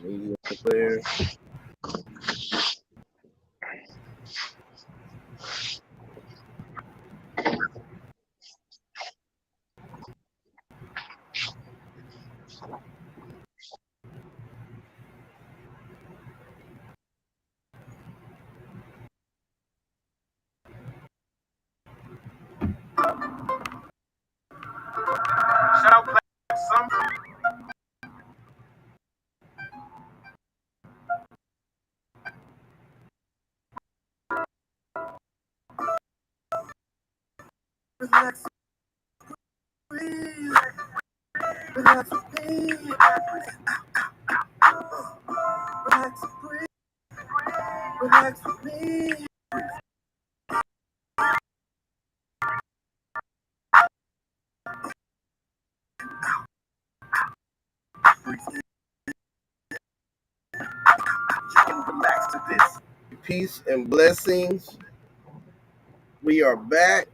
Media player. Shout out some. Relax, breathe. Relax, breathe. Relax, breathe. Relax, breathe. Relax to this. Peace and blessings. We are back.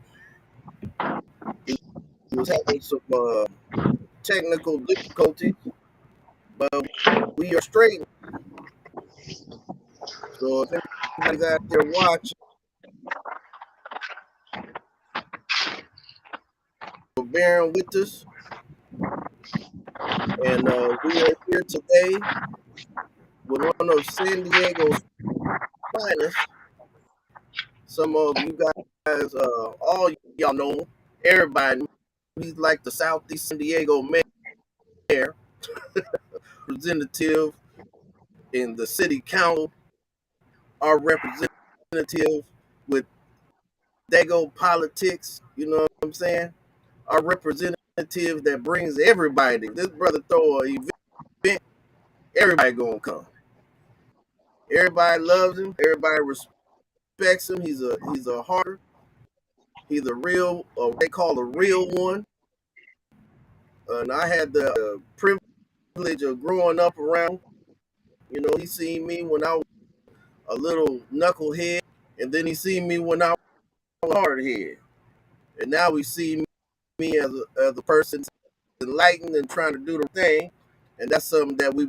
We was having some technical difficulties, but we are straight. So if anybody's out there watching, bearing with us, and we are here today with one of San Diego's finest. Some of you guys, all y'all know, everybody, he's like the Southeast San Diego mayor, representative in the city council, our representative with Dago politics, you know what I'm saying? Our representative that brings everybody. This brother throw an event, everybody gonna come. Everybody loves him. Everybody respects him. He's a hard. He's a real, they call a real one. And I had the privilege of growing up around. You know, he seen me when I was a little knucklehead, and then he seen me when I was a hard head. And now he see me as a person enlightened and trying to do the thing. And that's something that we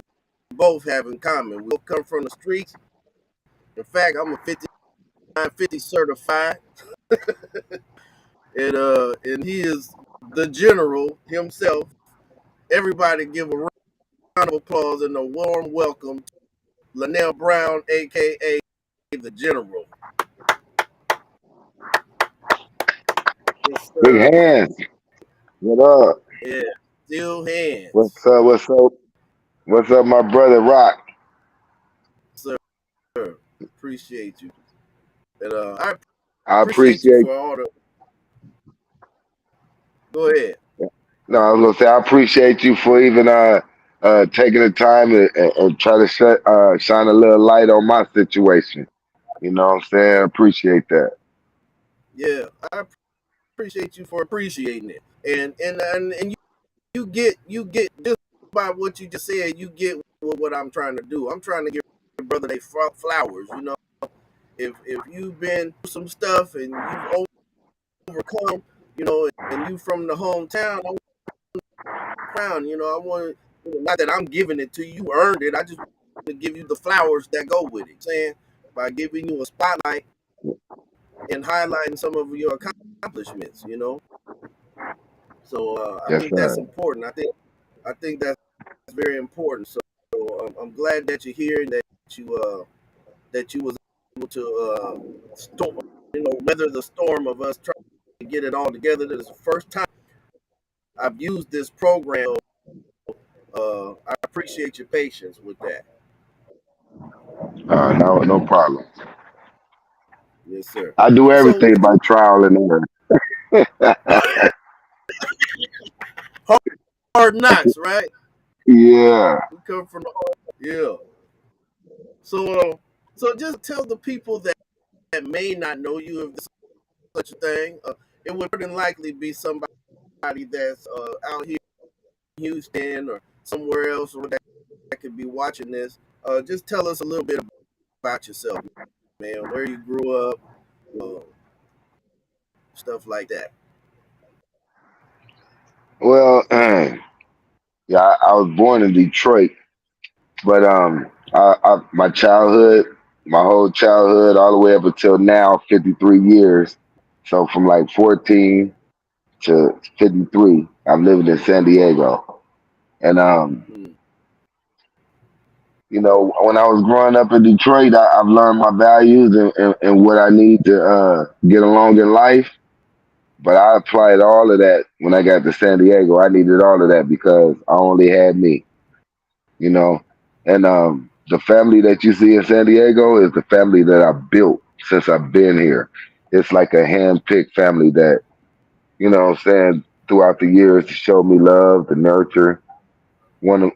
both have in common. We both come from the streets. In fact, I'm a 5950 certified. And he is the general himself. Everybody give a round of applause and a warm welcome to Linnell Brown, aka the General. Yes, Big sir. hands. What up? Yeah, still hands. What's up? What's up? What's up, my brother Rock? Sir, appreciate you. And I I appreciate you appreciate. for all the. Go ahead. No, I was gonna say I appreciate you for even taking the time and try to shine a little light on my situation. You know what I'm saying? I appreciate that. Yeah, I appreciate you for appreciating it. And you get just by what you just said. You get what I'm trying to do. I'm trying to give brother they flowers. You know, if you've been through some stuff and you've overcome, you know, and you from the hometown, I want crown. You know, I want not that I'm giving it to you, you earned it. I just want to give you the flowers that go with it. Saying by giving you a spotlight and highlighting some of your accomplishments. You know, so I Yes, think that's sir. important. I think that's very important. So I'm glad that you're here and that you was able to storm, weather the storm of us trying to get it all together. This is the first time I've used this program. I appreciate your patience with that. No problem. Yes, sir. I do So we everything by trial and error. hard, hard knocks, right? Yeah. We come from the hard, yeah. So so just tell the people that may not know you if there's such a thing. It would more than likely be somebody that's out here in Houston or somewhere else or that could be watching this. Just tell us a little bit about yourself, man. Where you grew up, uh, stuff like that. Well, yeah, I was born in Detroit, But my childhood, my whole childhood, all the way up until now, 53 years. So from like 14 to 53, I've lived in San Diego. And Mm, when I was growing up in Detroit, I've learned my values and what I need to get along in life. But I applied all of that when I got to San Diego. I needed all of that because I only had me, you know. And the family that you see in San Diego is the family that I built since I've been here. It's like a hand-picked family that, what I'm saying, throughout the years to show me love, to nurture. One of,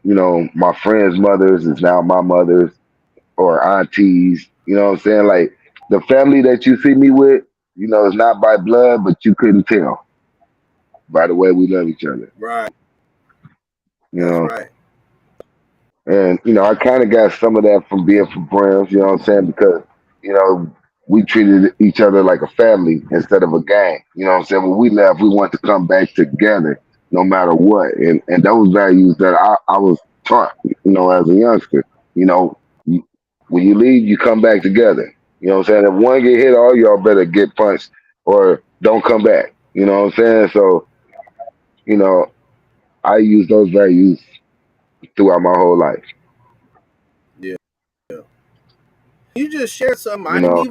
my friends' mothers is now my mother's or aunties. You know what I'm saying? Like the family that you see me with, it's not by blood, but you couldn't tell by the way we love each other. right. You That's know, right. and I kind of got some of that from being from Browns. You know what I'm saying? Because you know we treated each other like a family instead of a gang. You know what I'm saying? When we left, we wanted to come back together no matter what, and those values that I was taught. As a youngster. You know, you, when you leave, you come back together. You know what I'm saying? If one get hit, all y'all better get punched or don't come back. You know what I'm saying? So you know, I use those values throughout my whole life. Yeah. You just shared something You I didn't know.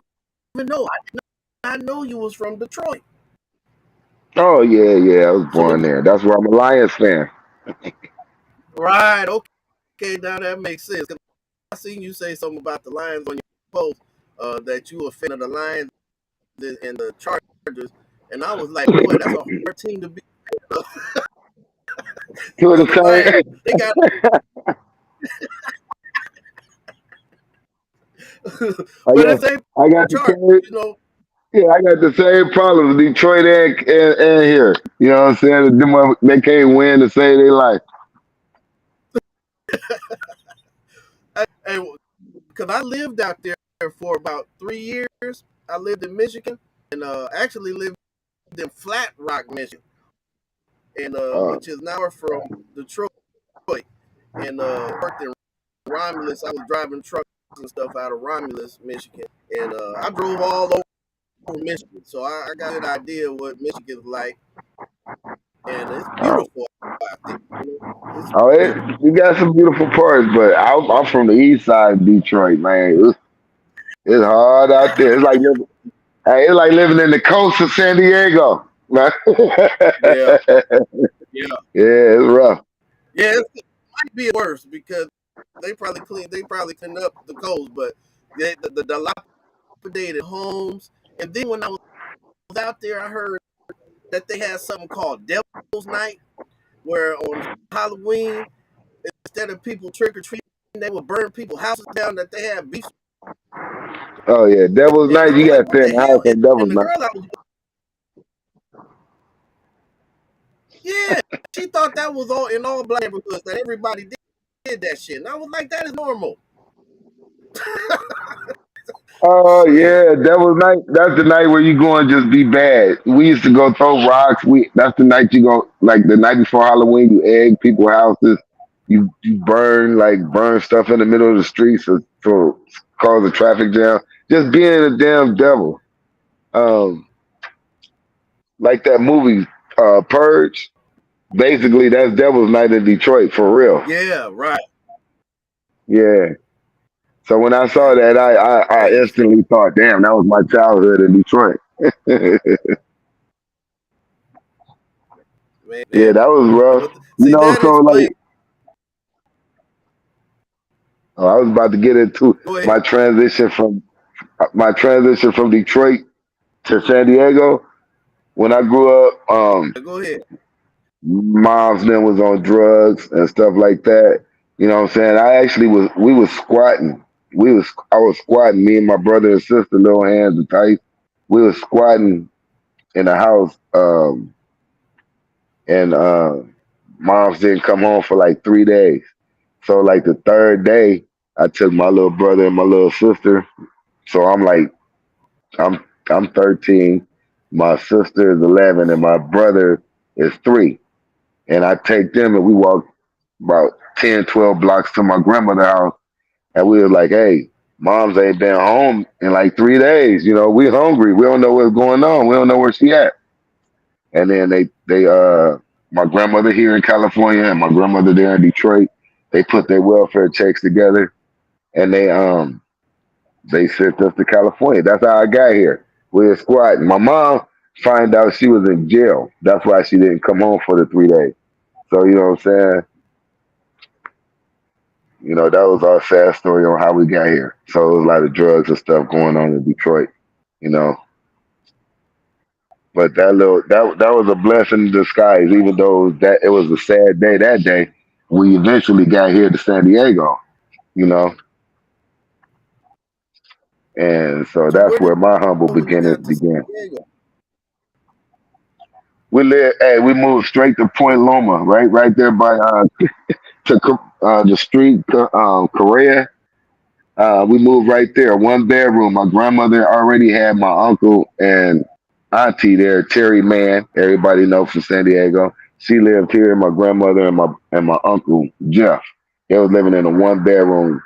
even know. I did not know you was from Detroit. Oh yeah, yeah. I was So let born me. there. That's why I'm a Lions fan. Right. Okay. Now that makes sense. 'Cause I seen you say something about the Lions on your post. That you a fan of the Lions and the Chargers, and I was like, boy, that's a hard team to beat. Two of Because the the Lions, same. they got, I but got, it's they I got the Chargers, same. you know. Yeah, I got the same problems. Detroit and here. You know what I'm saying? They can't win to save their life. And because I lived out there for about 3 years. I lived in Michigan and actually lived in Flat Rock, Michigan, and Uh, which is an hour from Detroit. And worked in Romulus. I was driving trucks and stuff out of Romulus, Michigan, and I drove all over Michigan, so I got a good idea what Michigan's like, and it's oh, beautiful out there. You know, it's oh, pretty. you got some beautiful parts, but I'm from the east side of Detroit, man. It's hard out there. Hey, it's like living in the coast of San Diego. Man. Yeah, yeah, Yeah, it's rough. yeah. It might be worse because they probably cleaned up the coast, but the dilapidated homes. And then when I was out there, I heard that they had something called Devil's Night, where on Halloween, instead of people trick or treating, they would burn people's houses down that they had beef. Oh yeah, Devil's And Night. I was You like, got to what stay in the the house hell? on And Devil's the Night. girl I was, yeah, she thought that was all in all black neighborhoods that everybody did that shit. And I was like, that is normal. Oh Shit. yeah, Devil's Night. That's the night where you go and just be bad. We used to go throw rocks. That's the night you go like the night before Halloween. You egg people's houses. You burn stuff in the middle of the streets to cause a traffic jam. Just being a damn devil. Um, like that movie Purge. Basically, that's Devil's Night in Detroit for real. Yeah, right. Yeah. So when I saw That's that, I crazy. instantly thought, damn, that was my childhood in Detroit. Yeah, Man. that was rough. But see, that So like explains. I was about to get into Go ahead. my transition from Detroit to San Diego. When I grew up, Go ahead. moms then was on drugs and stuff like that. You know what I'm saying? We was squatting. I was squatting, me and my brother and sister, little hands and tight. We was squatting in the house, and moms didn't come home for like 3 days. So like the third day, I took my little brother and my little sister. So I'm 13, my sister is 11, and my brother is 3. And I take them and we walk about 10, 12 blocks to my grandmother's house, and we was like, "Hey, mom's ain't been home in like 3 days. You know, we hungry. We don't know what's going on. We don't know where she at." And then my grandmother here in California and my grandmother there in Detroit, they put their welfare checks together, and they sent us to California. That's how I got here. We were squatting. My mom find out she was in jail. That's why she didn't come home for the 3 days. So you know what I'm saying? You know, that was our sad story on how we got here. So it was a lot of drugs and stuff going on in Detroit, you know. But that was a blessing in disguise, even though that it was a sad day that day. We eventually got here to San Diego, you know, and so So that's where did where my humble you go when you beginnings got to San began. Diego? We moved straight to Point Loma, right there by the street, Correa. We moved right there, one bedroom. My grandmother already had my uncle and auntie there, Terry Mann. Everybody know from San Diego. She lived here. My grandmother and my uncle Jeff. They was living in a one bedroom.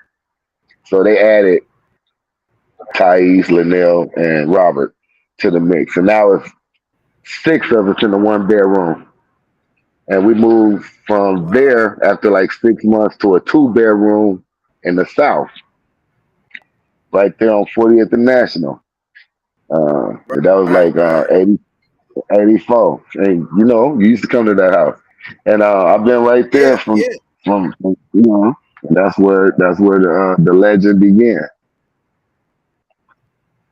So they added Thais, Linnell, and Robert to the mix, and now it's six of us in the one bedroom. And we moved from Wow. there after like 6 months to a two bedroom in the south, right there on 40th and National. That was Right, like right. 84. And you know, you used to come to that house. And I've been right there Yeah, yeah, from you know, and that's where the legend began.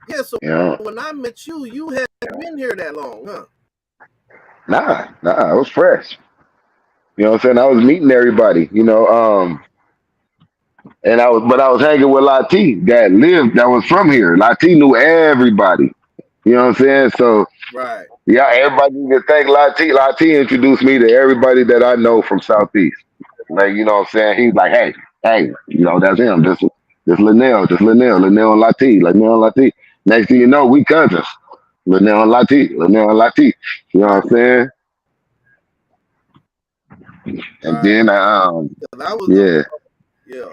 yeah. So You know, when I met you, you had been here that long, huh? nah, it was fresh. You know what I'm saying? I was meeting everybody, you know, and I was hanging with Lati that was from here. Lati knew everybody. You know what I'm saying? So Right, yeah, everybody can thank Lati. Lati introduced me to everybody that I know from Southeast. Like, you know what I'm saying? He's like, hey, you know, that's him. This Linnell and Lati, Linnell and Lati. Next thing you know, we cousins. Linnell and Lati. You know what I'm right, saying? And right, then right. Cause I was yeah, yeah.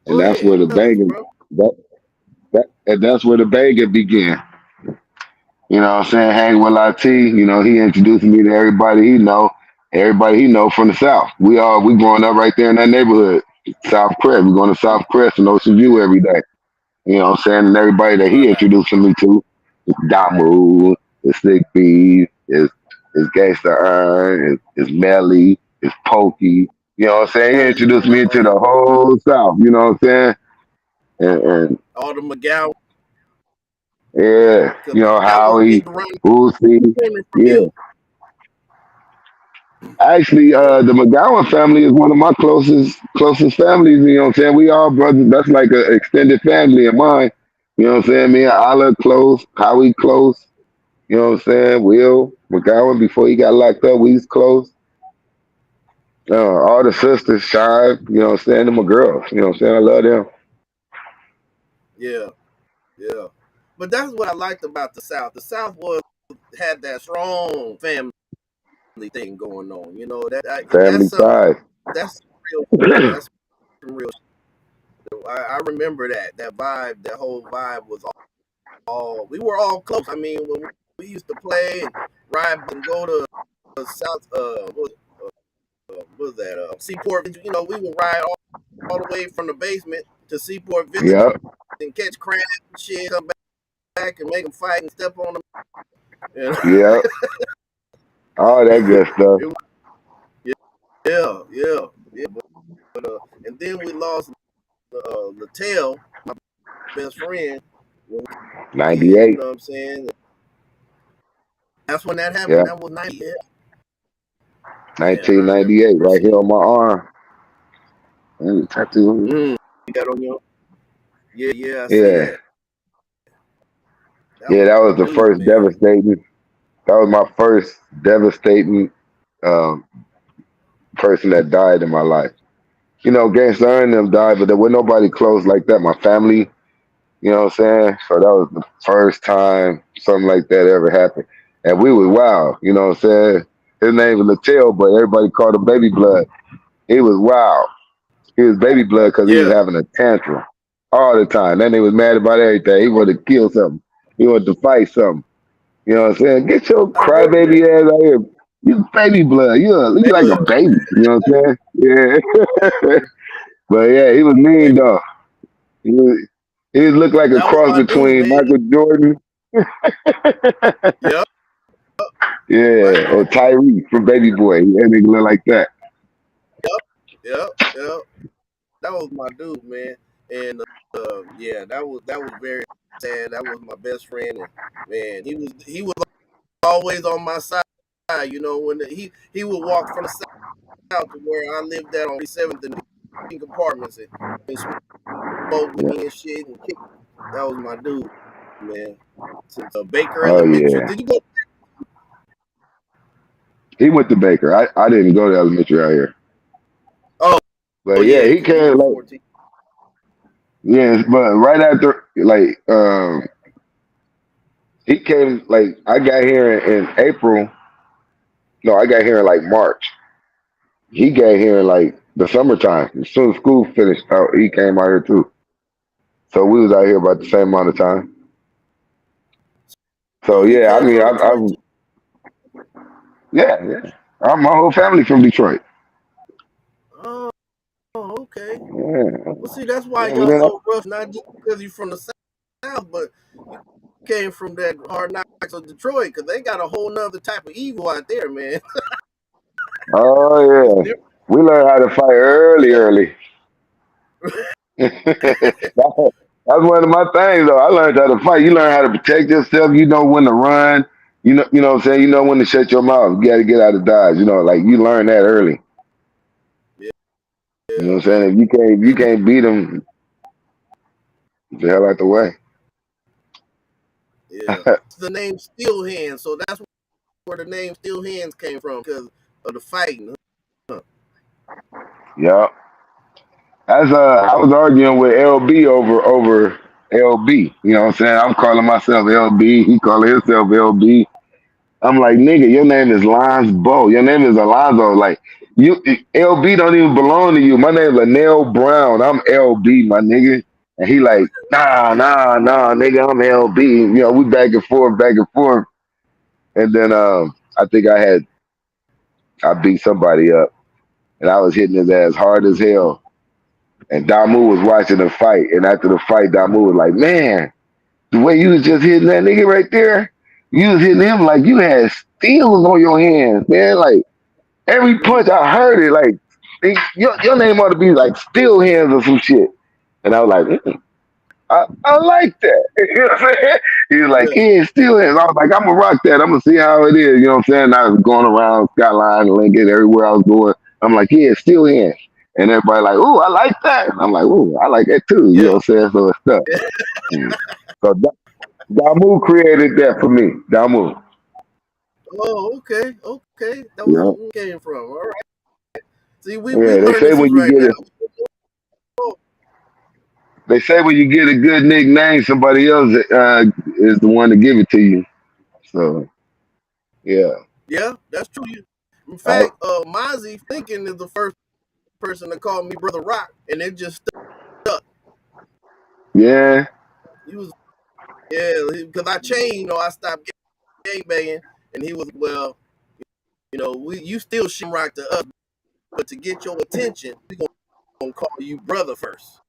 and Go that's ahead. where I'm the done with you, banging bro. and that's where the banging began. You know what I'm saying? Hang with Lati, you know, he introduced me to everybody he know from the South. We growing up right there in that neighborhood. South Crest. We going to South Crest and Ocean View every day. You know what I'm saying? And everybody that he Right, introducing me to is Damu, is Sick Beef, is Gangsta Iron, is Melly, is Pokey. You know what I'm saying? He introduced me oh to the yeah. whole South, you know what I'm saying? And All the McGowan, yeah, cause you know, McGowan Howie, came around Boosie, corner from yeah. you. Actually, Yeah, the McGowan family is one of my closest families. You know what I'm saying? We all brothers. That's like an extended family of mine. You know what I'm saying? Me and Ala close, Howie close. You know what I'm saying? Will McGowan before he got locked up, we was close. All the sisters, Shy. You know what I'm saying? Them my girls. You know what I'm saying? I love them. yeah, yeah. But that's what I liked about the South. The South was had that strong family thing going on. You know and Family ties. that's some real shit. That's some real shit. I remember that vibe. That whole vibe was all. We were all close. I mean, when we used to play and ride and go to South. What was that? Seaport. You know, we would ride all the way from the basement to Seaport Village Yep. and catch crabs and shit. Come back and make them fight and step on them. You know? Yep. All that good stuff. It was, yeah, yeah, yeah. And then we lost Latel, my best friend, when we kid. You 98. know what I'm saying? That's when that happened. Yeah. That was 90. Yeah, yeah. I remember 1998. Right here seeing. on my arm. Tattoo. You got on your. Yeah, yeah. I see Yeah. that. That Yeah, was that was the smooth, first man. devastating. That was my first devastating um, person that died in my life. You know, Gangsta and them died, but there was nobody close like that. My family, you know what I'm saying? So that was the first time something like that ever happened. And we was wild, you know what I'm saying? His name was Latel, but everybody called him Baby Blood. He was wild. He was Baby Blood because he was Yeah. having a tantrum all the time. Then he was mad about everything. He wanted to kill something. He wanted to fight something. You know what I'm saying? Get your I remember that. crybaby ass out here. You Baby Blood. You Baby like a Blood. baby. You know what I'm saying? Yeah. But yeah, he was Hey, mean though. He looked like a that was cross my dude, between man. Michael Jordan, Yep. yeah, Michael. or Tyree from Baby Boy. That nigga look like that. Yep. Yep. Yep. That was my dude, man. And yeah, that was very sad. That was my best friend, and man, he was always on my side. You know, when he would walk from the south to where I lived at on 37th and pink apartments and smoke with Yeah. me and shit and kick. That was my dude, man. Since Baker Oh Elementary. yeah. Did you go? He went to Baker. I didn't go to elementary out here. Oh, But oh yeah, yeah, he because you came was like 14. yeah, but right after he came like I got here in April. No, I got here in like March. He got here in like the summertime. As soon as school finished out, he came out here too. So we was out here about the same amount of time. So So he yeah, I came mean, from Detroit too. yeah. My whole family from Detroit. Oh, okay. Yeah, Well, see, that's why yeah, we y'all didn't. so rough. Not just because you from the south, but you came from that hard knocks of Detroit, because they got a whole nother type of evil out there, man. Oh It's yeah, different. we learned how to fight early, Yeah, early. That's one of my things though. I learned how to fight. You learn how to protect yourself. You know when to run. You know what I'm saying. You know when to shut your mouth. You got to get out of dodge. You know, like you learn that early. yeah, You know yeah, what I'm saying. If you and can't beat them, the hell out the way. yeah. It's the name Steel Hands, so that's where the name Steel Hands came from, because of the fighting. Huh? Yeah. As I was arguing with LB over LB. You know what I'm saying. I'm calling myself LB. He calling himself LB. I'm like, nigga, your name is Lonzo. Your name is Alonzo. Like, you LB don't even belong to you. My name is Lanell Brown. I'm LB, my nigga. And he like, nah, nigga, I'm LB. You know, we back and forth, back and forth. And then I think I beat somebody up and I was hitting his ass hard as hell. And Damu was watching the fight. And after the fight, Damu was like, man, the way you was just hitting that nigga right there, you was hitting him like you had steels on your hands, man. Like every punch I heard it, like your name ought to be like Steel Hands or some shit. And I was like, I like that. You know what I'm saying? He was like, Yeah, yeah, Steel Hands. I was like, I'm gonna rock that. I'm gonna see how it is. You know what I'm saying? I was going around Skyline, Lincoln, everywhere I was going. I'm like, yeah, Steel Hands. And everybody like, ooh, I like that. And I'm like, ooh, I like that too. You know yeah. what I'm saying? So it's stuff. Mm. So Damu created that for me. Damu. Oh, okay, okay. That was Yeah. where we came from. All right. See, we Yeah. learning this right now. Oh, When you get a good nickname, somebody else is the one to give it to you. So yeah. yeah, that's true. In I, fact, Mozzie Thinking is the first person to call me Brother Rock, and it just stuck. yeah. He was, yeah, because I changed. I stopped gang banging, and he was, well, you still Shimrock to us, but to get your attention, we gonna call you brother first.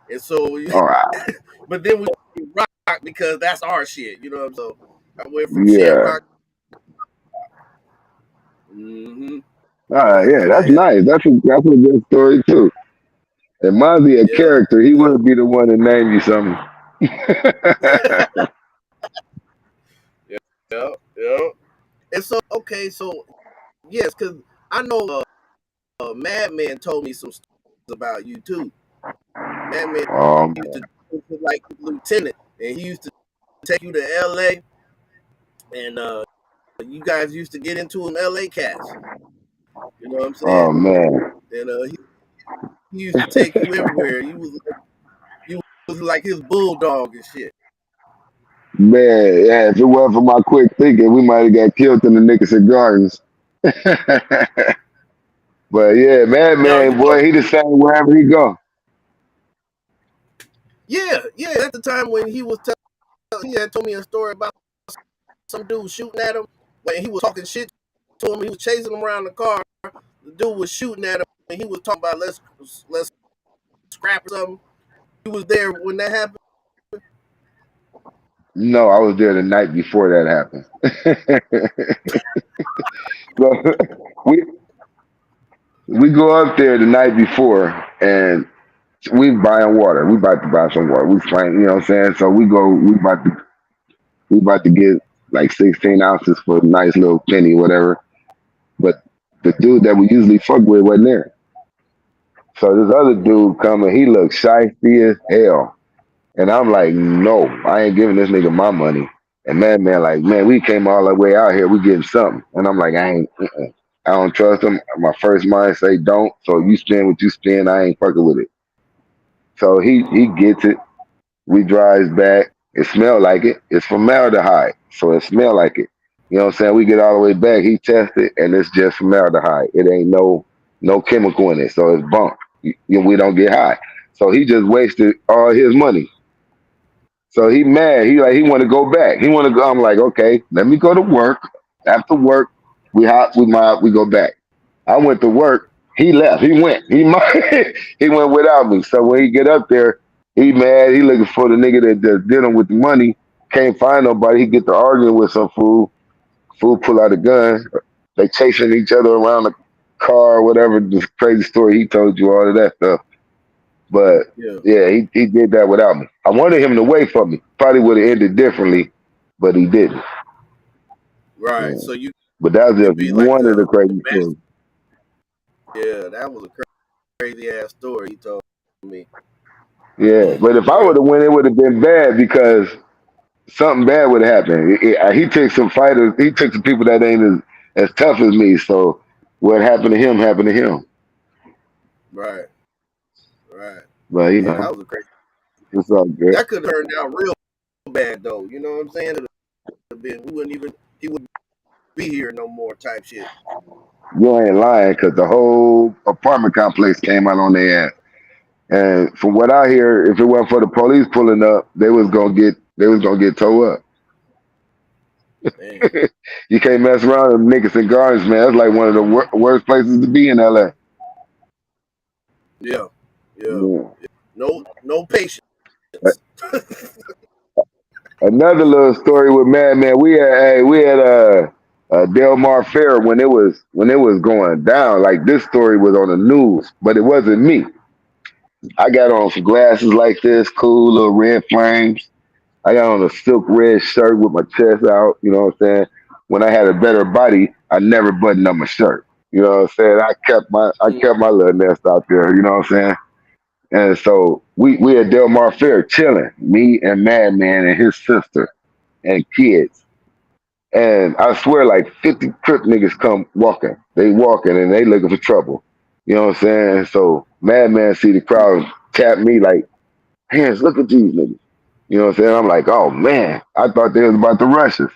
And so, All right. but then we rock because that's our shit. You know what I'm saying? So I went from Yeah. Shamrock. Mm-hmm. All right. Yeah. That's Yeah, nice. That's a good story too. And Mozzie, a yeah, character, he yeah, would be the one to name you something. yeah, yeah, yeah. And so, okay, so yes, because I know Madman told me some stories about you too. Madman um. used to like lieutenant, and he used to take you to L.A. and you guys used to get into them L.A. cats. You know what I'm Oh saying? man. And he used to take you everywhere. You was like his bulldog and shit. Man, yeah, if it wasn't for my quick thinking, we might have got killed in the Nickerson Gardens. But yeah, Now Madman, you boy, know, he the same wherever he go. yeah. At the time when he had told me a story about some dude shooting at him when he was talking shit to him. He was chasing him around the car. The dude was shooting at him, and he was talking about let's scrap or something. He was there when that happened. No, I was there the night before that happened. So we we go up there the night before and we buying water. We about to buy some water. We playing, you know what I'm saying? So we about to get like 16 ounces for a nice little penny, whatever. But the dude that we usually fuck with wasn't there. So this other dude coming, he looks shifty as hell. And I'm like, no, I ain't giving this nigga my money. And man, like, man, we came all the way out here, we getting something. And I'm like, I don't trust him. My first mind say don't. So you spend what you spend, I ain't fucking with it. So he gets it. We drives back. It smelled like it. It's formaldehyde, so it smelled like it. You know what I'm saying? We get all the way back. He tested, and it's just formaldehyde. It ain't no chemical in it, so it's bunk. We don't get high. So he just wasted all his money. So he mad. He want to go back. He want to go. I'm like, okay, let me go to work. After work, we go back. I went to work. He left. He went. He went without me. So when he get up there, he mad. He looking for the nigga that did him with the money. Can't find nobody. He get to arguing with some fool. Fool pull out a gun. They chasing each other around the car, whatever. This crazy story he told you, all of that stuff. But Yeah, yeah, he did that without me. I wanted him to wait for me. Probably would have ended differently, but he didn't. right. Yeah. So you But that was could just be like one of the a crazy master. stories. Yeah, that was a crazy ass story he told me. Yeah, but if I Yeah, would have won, it would have been bad because something bad would have happened. He took some fighters. He took some people that ain't as tough as me. So what happened to him happened to him. right, right. But Yeah, that was a crazy. it's all good. That could have turned out real bad though. You know what I'm saying? It would been we wouldn't even he wouldn't be here no more type shit. You ain't lying because the whole apartment complex came out on their ass. And from what I hear, if it wasn't for the police pulling up, they was gonna get towed up. Man. You can't mess around with niggas and gardens, man. That's like one of the worst places to be in LA. Yeah, yeah. Yeah. No patience. Another little story with Madman. We had Del Mar Fair when it was going down. Like this story was on the news, but it wasn't me. I got on some glasses like this, cool little red flames. I got on a silk red shirt with my chest out. You know what I'm saying? When I had a better body, I never buttoned up my shirt. You know what I'm saying? I kept my little nest out there. You know what I'm saying? And so we at Del Mar Fair chilling, me and Madman and his sister and kids. And I swear, like 50 Crip niggas come walking. They walking and they looking for trouble. You know what I'm saying? So Madman see the crowd tap me like, hands, look at these niggas. You know what I'm saying? I'm like, oh man, I thought they was about to rush us.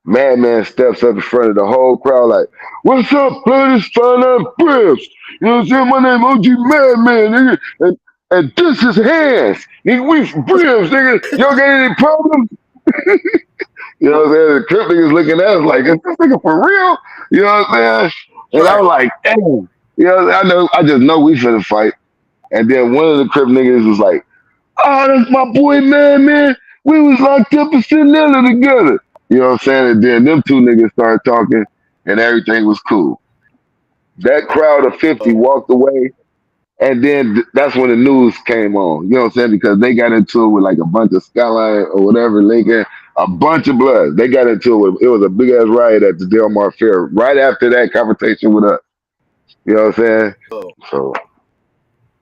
Madman steps up in front of the whole crowd like, what's up, brothers, fine and Brims? You know what I'm saying? My name OG Madman, nigga. And this is Hands. Nigga, we Brims, nigga. Y'all got any problems? You know what I'm saying? The Crip niggas looking at us like, is this nigga for real? You know what I'm saying? And I Right. was like, damn. You know, I just know we finna fight. And then one of the Crip niggas was like, oh, that's my boy, man. We was locked up in Cinderella together. You know what I'm saying? And then them two niggas started talking, and everything was cool. That crowd of 50 Oh, walked away, and then that's when the news came on. You know what I'm saying? Because they got into it with like a bunch of Skyline or whatever, Lincoln, a bunch of blood. They got into it. It was a big ass riot at the Del Mar Fair right after that confrontation with us. You know what I'm saying? oh, So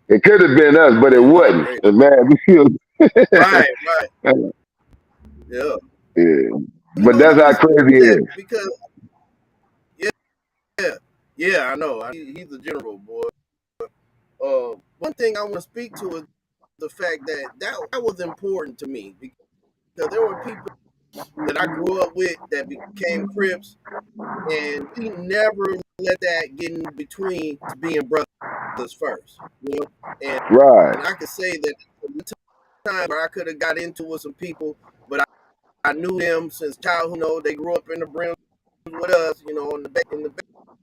it could have been us, but it man, that's wasn't. crazy. And man, we feel. Right. Yeah. Yeah. You But know, that's let me how speak crazy to it that is. because yeah, yeah, I know. He's a general boy. One thing I want to speak to is the fact that was important to me because there were people. that I grew up with that became Crips, and we never let that get in between us being brothers first, Right. and I could say that time where I could have got into with some people, but I knew them since childhood. They grew up in the Brims with us, in the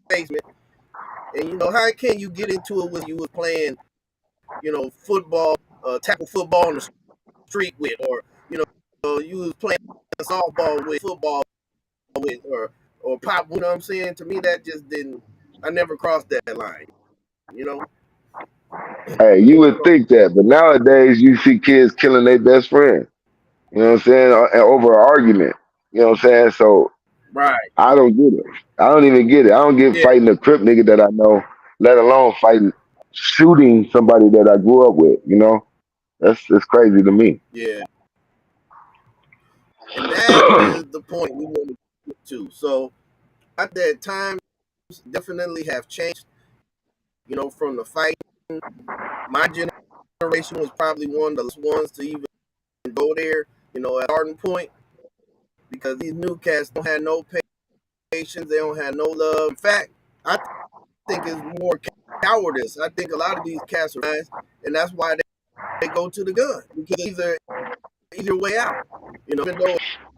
basement. And how can you get into it when you was playing, football, tackle football on the street with, or you was playing softball with, football with, or pop. You know what I'm saying? To me, that just didn't. I never crossed that line. You know, Hey, I you never would crossed. think that, but nowadays you see kids killing their best friend. You know what I'm saying? Over an argument. You know what I'm saying? So Right. I don't get it. I don't even get it. I don't get Yeah. fighting a crip nigga that I know, let alone fighting, shooting somebody that I grew up with. You know, that's crazy to me. Yeah. And that is the point we want to get to. So at that times definitely have changed. From the fight, my generation was probably one of the last ones to even go there. At starting point, because these new cats don't have no patience. They don't have no love. In fact, I think it's more cowardice. I think a lot of these cats are nice, and that's why they go to the gun, because either way out. Even though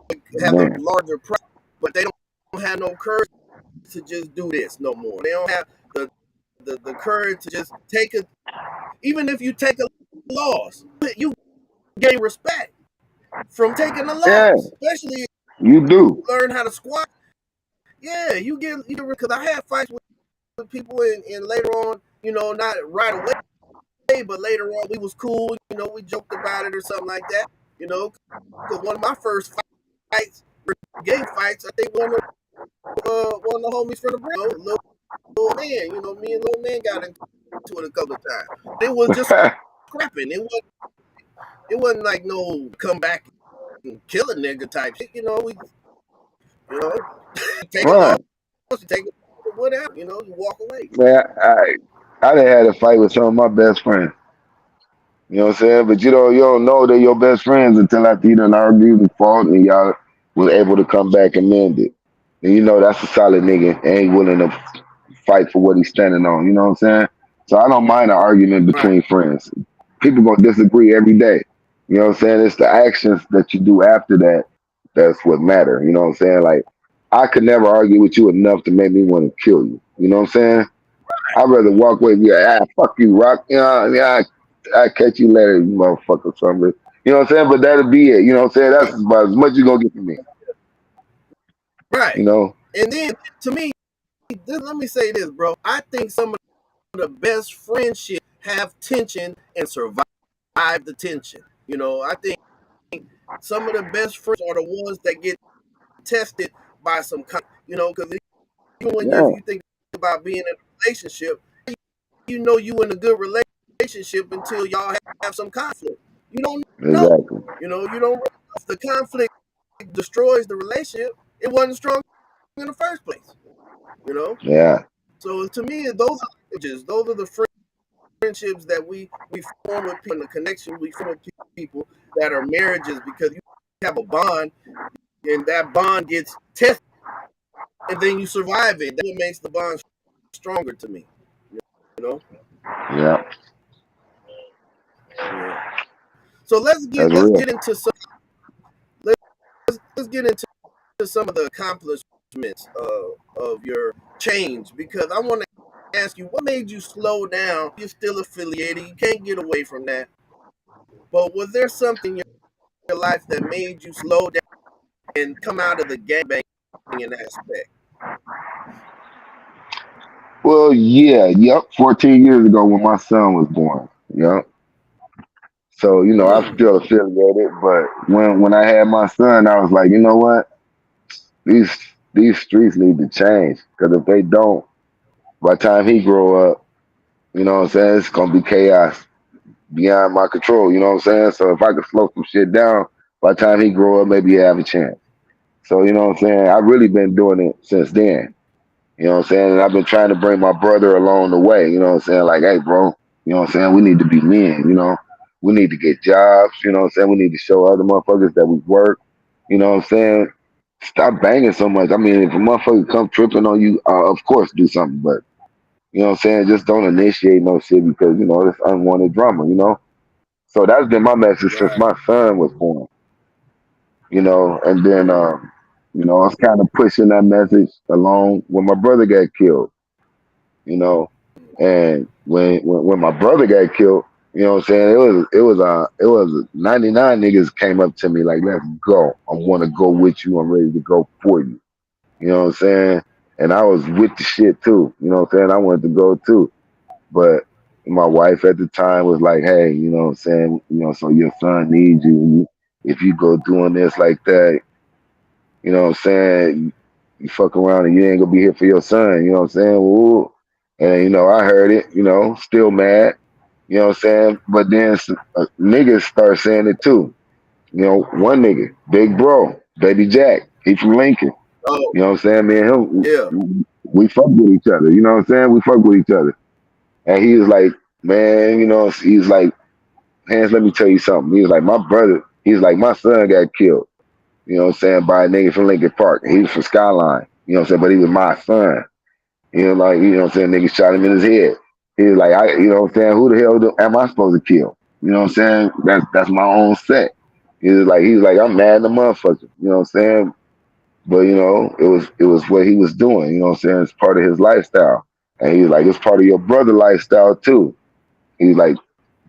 it have a Man, larger price, but they don't have no courage to just do this no more. They don't have the courage to just take it. Even if you take a loss, you gain respect from taking a yeah, loss, especially if you do. you learn how to squat. Yeah, you get because I had fights with people, and later on, not right away, but later on we was cool. We joked about it or something like that. Because one of my first fights, gang fights, I think one of the homies from the Bronx, little man. Me and little man got into it a couple of times. It was just scrapping. It wasn't like no come back and kill a nigga type shit. You know, take a loss, Right, you take it, whatever. You walk away. man. I done had a fight with some of my best friends. You know what I'm saying? But you don't know they're your best friends until after you done argued and fought and y'all was able to come back and mend it. And you know that's a solid nigga and ain't willing to fight for what he's standing on. You know what I'm saying? So I don't mind an argument Right, between friends. People gonna disagree every day. You know what I'm saying? It's the actions that you do after that that's what matter. You know what I'm saying? Like I could never argue with you enough to make me want to kill you. You know what I'm saying? I'd rather walk away and be like, fuck you, Rock. Yeah, I catch you later, you motherfucker, something. You know what I'm saying? But that'll be it. You know what I'm saying? That's right, about as much you gonna get from me. right. You know? And then to me, let me say this, bro. I think some of the best friendships have tension and survive the tension. I think some of the best friends are the ones that get tested by some because even when Yeah, you think about being in a relationship, you in a good relationship until y'all have some conflict. You don't know. exactly. You don't really know if the conflict destroys the relationship. It wasn't strong in the first place. You know. Yeah, So to me, those are the friendships that we form with people, and the connection we form with people that are marriages, because you have a bond, and that bond gets tested, and then you survive it. That's what makes the bond stronger to me. You know. yeah. Yeah. So let's get That's let's real. get into some let's get into some of the accomplishments of your change, because I want to ask you what made you slow down. You're still affiliated. You can't get away from that. But was there something in your life that made you slow down and come out of the gangbanging aspect? Well, yeah, yep. 14 years ago when my son was born. Yep. So, I'm Mm, still affiliated, but when I had my son, I was like, you know what? These these streets need to change. Because if they don't, by the time he grow up, you know what I'm saying, it's gonna be chaos beyond my control. You know what I'm saying? So if I could slow some shit down, by the time he grow up, maybe he have a chance. So you know what I'm saying? I've really been doing it since then. You know what I'm saying? And I've been trying to bring my brother along the way. You know what I'm saying? Like, hey, bro, you know what I'm saying? We need to be men. We need to get jobs. You know what I'm saying? We need to show other motherfuckers that we work. You know what I'm saying? Stop banging so much. I mean, if a motherfucker come tripping on you, of course do something. But you know what I'm saying? Just don't initiate no shit because you know it's unwanted drama. You know. So that's been my message since Right. my son was born. You know, and then Mm. you know, I was kind of pushing that message along when my brother got killed. You know, and when my brother got killed, you know what I'm saying? It was 99 niggas came up to me like, let's go. I want to go with you. I'm ready to go for you. You know what I'm saying? And I was with the shit too. You know what I'm saying? I wanted to go too. But my wife at the time was like, hey, you know what I'm saying? You know, so your son needs you. If you go doing this like that, you know what I'm saying? You fuck around and you ain't gonna be here for your son. You know what I'm saying? Ooh. And you know, I heard it. You know, still mad. You know what I'm saying? But then niggas start saying it too. You know, one nigga, big bro, baby Jack, he from Lincoln. Oh, You know what I'm saying? Me and him, yeah. we fuck with each other. You know what I'm saying? We fuck with each other. And he was like, man, you know, he's like, Hans, let me tell you something. He was like, my brother, he's like, my son got killed. You know what I'm saying? By a nigga from Lincoln Park. He was from Skyline. You know what I'm saying? But he was my son. You know what I'm saying? Niggas shot him in his head. He was like, you know what I'm saying? Who the hell am I supposed to kill? You know what I'm saying? That's my own set. He was like, I'm mad at the motherfucker. You know what I'm saying? But you know, it was what he was doing. You know what I'm saying? It's part of his lifestyle. And he's like, it's part of your brother lifestyle too. He's like,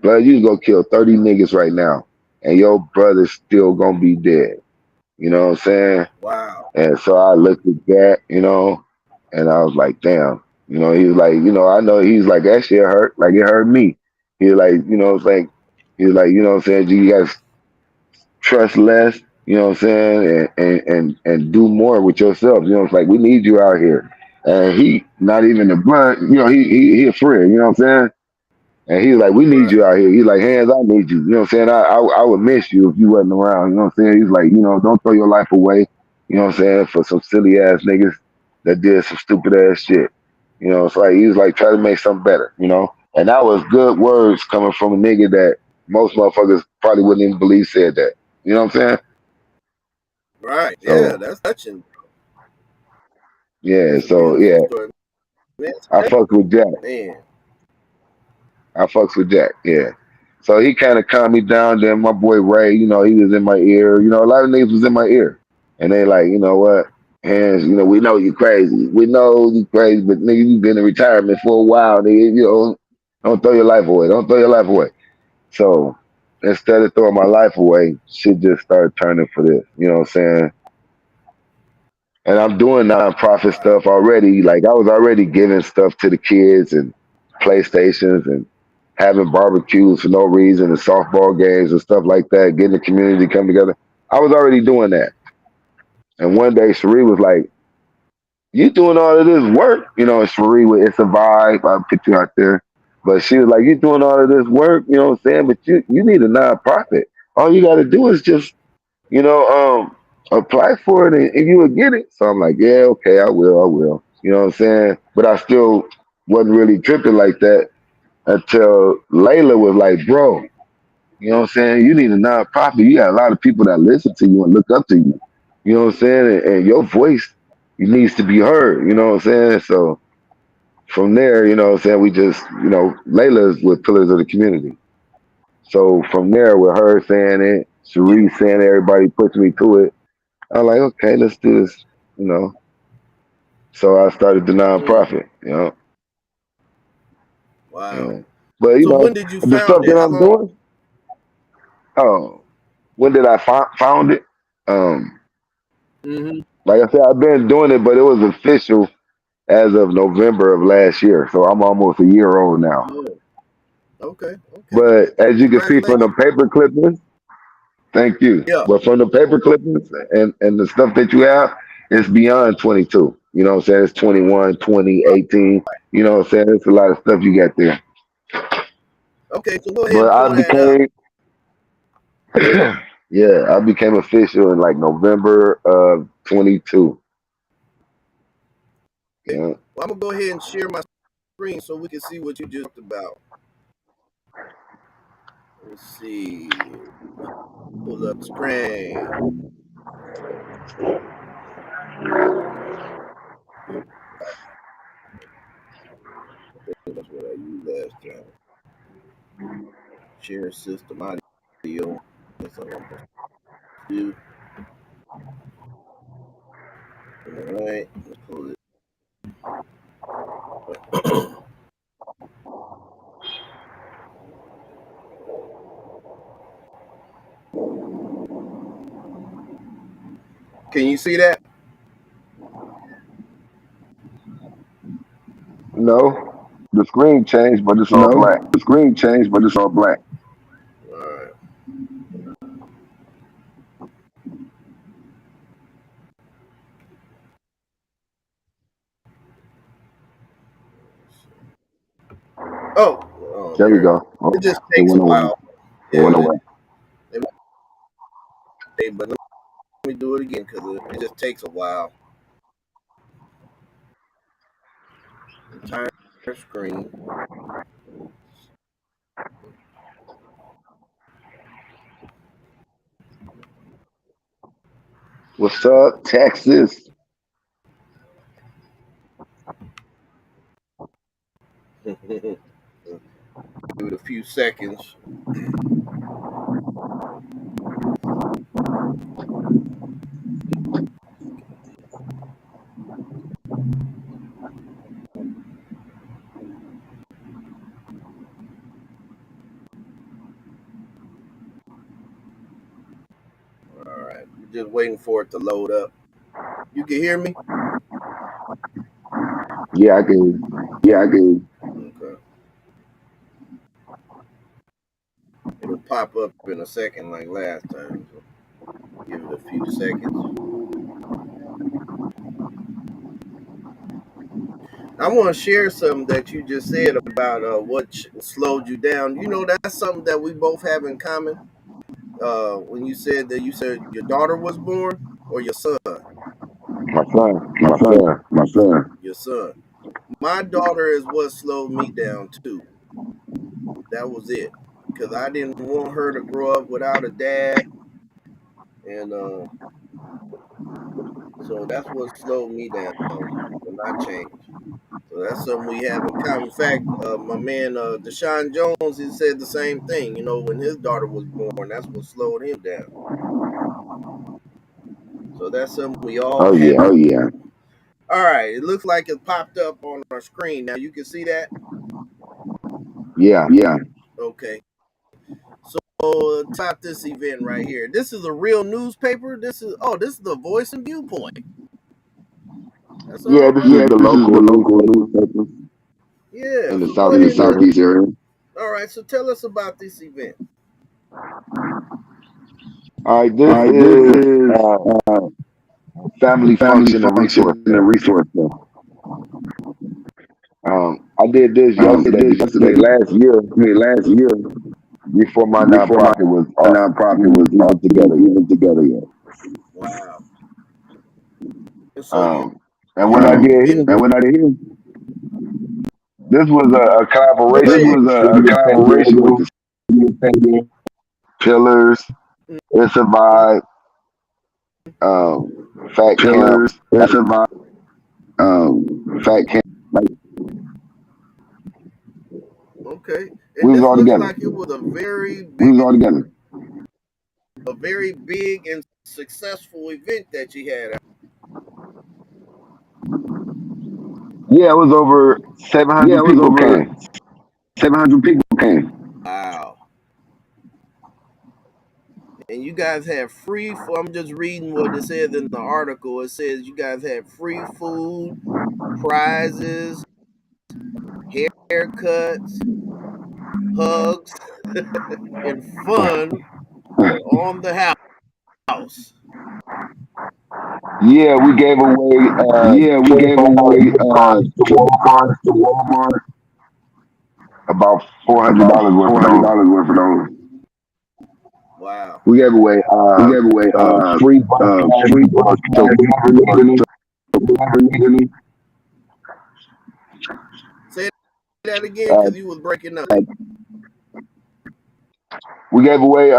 blood, you can go kill 30 niggas right now, and your brother's still gonna be dead. You know what I'm saying? Wow. And so I looked at that, you know, and I was like, damn. You know, he was like, you know, I know he's like, that shit hurt. Like it hurt me. He was like, you know, it's like, he was like, you know what I'm saying? You guys trust less, you know what I'm saying? And do more with yourself. You know, it's like, we need you out here. And he, not even the blood, you know, he a friend, you know what I'm saying? And he's like, we need Right. you out here. He's like, Hands, I need you. You know what I'm saying? I would miss you if you wasn't around. You know what I'm saying? He's like, you know, don't throw your life away. You know what I'm saying? For some silly ass niggas that did some stupid ass shit. You know, it's like, he was like, try to make something better, you know? And that was good words coming from a nigga that most motherfuckers probably wouldn't even believe said that. You know what I'm saying? Right. Yeah, So, that's touching. yeah, That's a so beautiful yeah, story, man. So I fucks with Jack. man. I fucks with Jack, yeah. So he kind of calmed me down. Then my boy Ray, you know, he was in my ear. You know, a lot of niggas was in my ear, and they like, you know what, Hands, you know, we know you crazy. We know you crazy, but nigga, you been in retirement for a while, nigga. You know, don't throw your life away. Don't throw your life away. So instead of throwing my life away, shit just started turning for this. You know what I'm saying? And I'm doing nonprofit Wow. stuff already. Like I was already giving stuff to the kids and PlayStations and having barbecues for no reason and softball games and stuff like that, getting the community to come together. I was already doing that. And one day Sheree was like, you doing all of this work? You know, and Sheree with It's a Vibe, I'll put you out there. But she was like, you doing all of this work, you know what I'm saying? But you need a nonprofit. All you gotta do is just you know, apply for it and you will get it. So I'm like, yeah, okay, I will. You know what I'm saying? But I still wasn't really tripping like that until Layla was like, bro, you know what I'm saying? You need a nonprofit. You got a lot of people that listen to you and look up to you. You know what I'm saying? And your voice needs to be heard. You know what I'm saying? So from there, you know what I'm saying? We just, you know, Layla's with Pillars of the Community. So from there, with her saying it, Cherie saying it, everybody puts me to it. I'm like, okay, let's do this, you know. So I started the Mm. nonprofit, you know. Wow. Yeah. But you So know, when did you the found stuff it? that How I'm long? doing. Oh, when did I found it? Um, Mm-hmm. like I said, I've been doing it, but it was official as of November of last year. So I'm almost a year old now. Oh, okay. Okay. But as you can see from the Congratulations. paper clippings, thank you. Yeah. But from the paper clippings and the stuff that you have, it's beyond 22. You know what I'm saying? It's 21, 20, Right. 18. You know what I'm saying? It's a lot of stuff you got there. Okay. So go ahead But and I pull that up. became, yeah, I became official in like November of 22. Okay. Yeah. Well, I'm gonna go ahead and share my screen so we can see what you just about. Let's see. Pull up screen. That's what I used last time. Share system audio. That's all I'm supposed to do. All right. Let's pull it. Can you see that? No, the screen changed, but it's all No, black. the screen changed, but it's all black. All right. Oh, There we there. go. It just It takes a went away. while. It went Yeah, away. but let me do it again because it just takes a while. Entire screen. What's up, Texas? Give it a few seconds. All right. Just waiting for it to load up. You can hear me? Yeah, I can. Yeah, I can. Okay. It'll pop up in a second like last time. So give it a few seconds. I want to share something that you just said about what slowed you down. You know, that's something that we both have in common. When you said your daughter was born or your son, My son, My my son, son. my son. your son. My daughter is what slowed me down too. That was it, because I didn't want her to grow up without a dad, and so that's what slowed me down when I changed. So that's something we have in common. In fact, my man Deshaun Jones, he said the same thing. You know, when his daughter was born, that's what slowed him down. So that's something we all Oh have. yeah, Oh yeah. All right, it looks like it popped up on our screen. Now you can see that. yeah. Yeah. Okay. So top this event right here. This is a real newspaper. This is the Voice and Viewpoint. That's Yeah, all this right. is Yeah, the this is local the local newspaper newspaper Yeah. in the So go in the ahead southeast and area. southeast area. all right. So tell us about this event. All right, All this right, this is is uh, uh, family family function and function resource and center. resource center. I did this I did yesterday. this yesterday. Last year, Last year, before my before my nonprofit was nonprofit was even together yet. even together yet. Wow. And so And what I you're did in. here, And what I did, this was a Go this collaboration ahead. was with the a city of San collaboration with Diego, the city of San Diego. Pillars, It's a Mhm. Vibe, um, Fat Camp. Pillars. It's a vibe. Fat camp. Like Okay. And We was this all looks together. like it was we was all together. a very big and successful event that you had. Yeah, it was over Yeah, 700 it was people over came. 700 people came. Wow. And you guys have free. I'm just reading what it says in the article. It says you guys have free food, prizes, haircuts, hugs, and fun on the house. Yeah, we gave away Yeah, we gave $25 away gift cards to 25 Walmart, cards to Walmart, about about $400 worth of those. $400 worth of those. Wow. We gave away We gave away free bus free passes, bus so if you passes ever need any. so if you ever need any. Say that again Uh, because you was breaking up. We gave away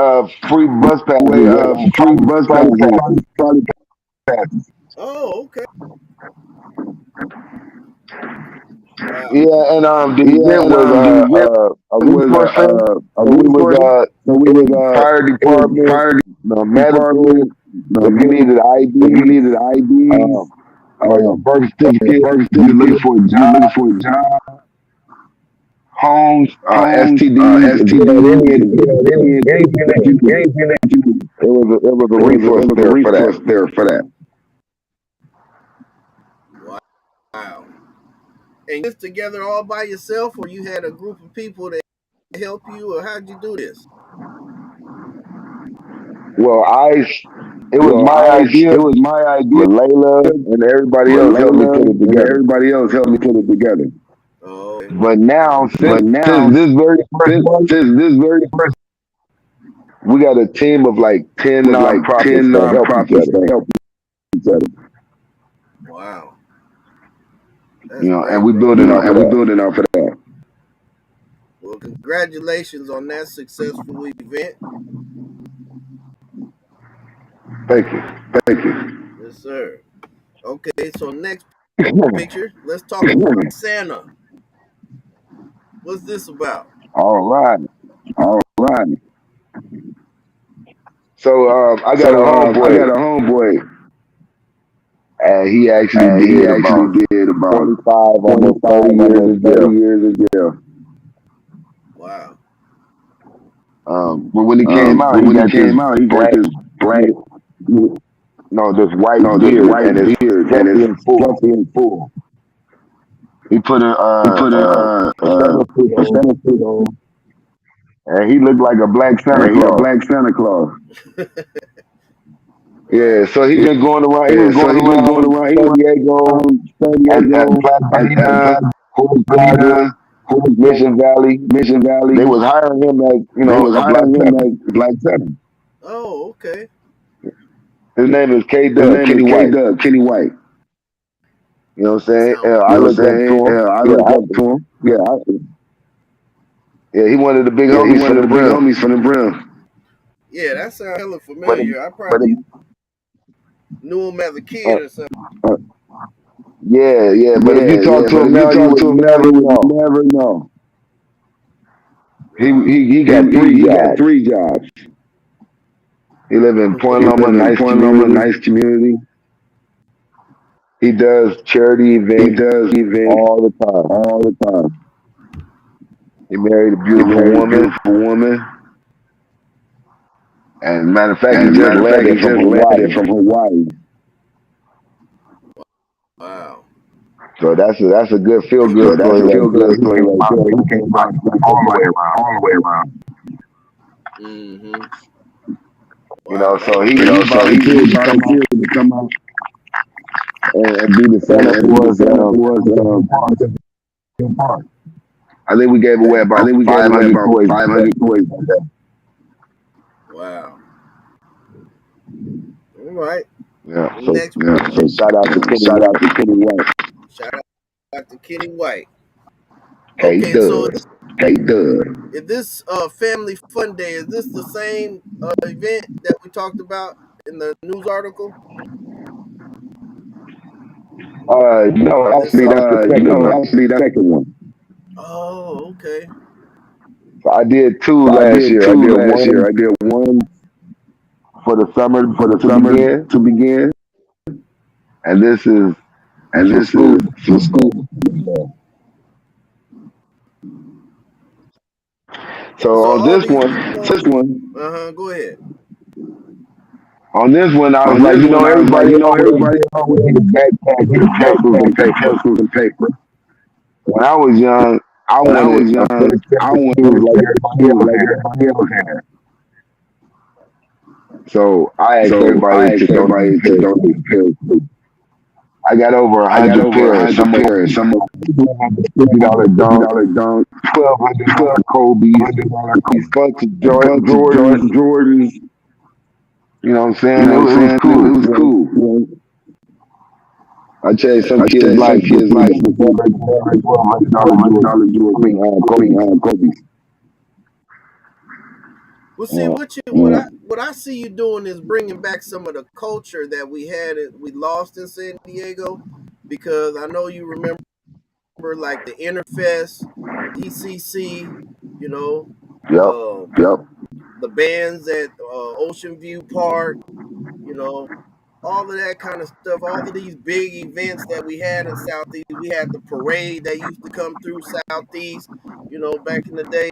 free bus passes at Free bus trolley passes, passes. trolley passes. Oh, okay. Wow. Yeah, and the Yeah, event and was the event a was resource center. a So we was resource. So we it was was fire it was department, fire medical. department, the If you needed medical. If you IDs, needed IDs, um, or your birth your certificate, birth if you're looking certificate, for a if you're job, looking for a job, homes, homes, STDs, if you had STDs, if you had anything that you needed, anything that you needed, it was a it resource was a there for that. resource there for that. Wow. And you this together all by yourself, or you had a group of people that help you, or how'd you do this? Well, it was Well, my idea, it was my idea, but Layla and everybody but else helped me Layla put it and together. everybody else helped me put it together. Oh, okay. But now, But since now, this very first month, since this very first we got a team of like 10 was like nonprofits 10 that help each nonprofits other. that help each other, Wow. That's And great, we bro. building off of and we that. building off of that. Well, congratulations on that successful event. Thank you. Thank you. Yes, sir. Okay, so next picture, let's talk about Santa. What's this about? All right. All right. So I got a So I homeboy, got a homeboy, and he actually and he did actually about did about 25, almost 30 25, years almost in 30 jail. years in jail. Wow. But when he came out, But he when he got this came out, he got black, this black, no, this white this beard, white and it's beard, and fluffy it's and full. fluffy and full. He put He put a Santa suit a on, Santa suit on, and he looked like a black Santa and he a Claus. black Santa Claus. Yeah, Wow. so he been going around. He was Yeah, so going he been going around around. He San went Diego from San at Diego Pasadena, at Hood Plaza, Pasadena, Hood Mission Valley. Mission They Valley. was hiring him as They was a black hiring him Santa. as Black Santa. Oh, okay. His name is K His Dub, name is Kenny K White. Dub, Kenny White. You know what I'm That saying? sounds I You know what I'm looked up to saying? him. I Yeah, looked up to him. yeah, he one of the big Yeah, he homies one from of the the big brim. homies from the brim. yeah, that sounds hella But it, familiar. I probably knew him as a kid uh, or something. yeah. But if you Yeah, talk yeah. to But him if you now, you talk would to him now, never you would know. never know. Wow. He got three He got jobs. 3 jobs. He live in Point He Loma, live in nice Point Loma, community. nice community. He does charity He events does events all the time. all the time. He married a He beautiful married a woman, beautiful woman. and matter of fact, he And just matter of fact, he landed from just landed Hawaii. from Hawaii. Wow. So that's a good feel good So that's story a right feel there. good He story came right out there. and He turned his came life out all the way all around. the way around. Mm-hmm. You know, Wow, that so was he So he volunteered to come out volunteered to come out and be the Santa and be the for us Santa for us at Central Park. in Park. I think we gave away okay. I about think we gave away 500 about toys that day. 500 toys that day. Wow. All right. Yeah. The So next so shout out to Kenny Shout out White. to Kenny White. shout out to Kenny White. K Okay, so Dub. K Dub. is this family fun day? Is this the same event that we talked about in the news article? No, This actually that's the second one. Actually that second one. oh, okay. So I did two So I last did year. I 2 did last year. one I did one for the summer for the to summer begin, to begin, and this is and for this school. is for school. So So on all this these one, people This one, go ahead. I was on like, this one, I was like, everybody always everybody always need a backpack need and a pencils backpack and and paper. pencils and paper. When I was young, I When I wanted was a pair young, of I tennis wanted shoes a like pair of everybody shoes else like had. everybody else had. So I asked So I everybody to asked donate everybody a to pair of donate shoes. a pair of shoes. I got over a I got hundred over a pairs. Some hundred of pairs. them Some of $250 them dunks, $50 dunk, $1,200 Kobe's, $100 coat, bunch of a bunch of Jordans. Jordans. You know what I'm You saying? know what I'm It was saying? It cool. was cool. I changed some Yeah. I kids' changed some life kids' before life they before they $1,200 $1,200 Jordan. Jordan. I mean, Kobe's. Kobe's. Well, see, what I see you doing is bringing back some of the culture that we lost in San Diego, because I know you remember like the Interfest, DCC, you know, Yep. the bands at Ocean View Park, you know, all of that kind of stuff. All of these big events that we had in Southeast. We had the parade that used to come through Southeast, back in the day.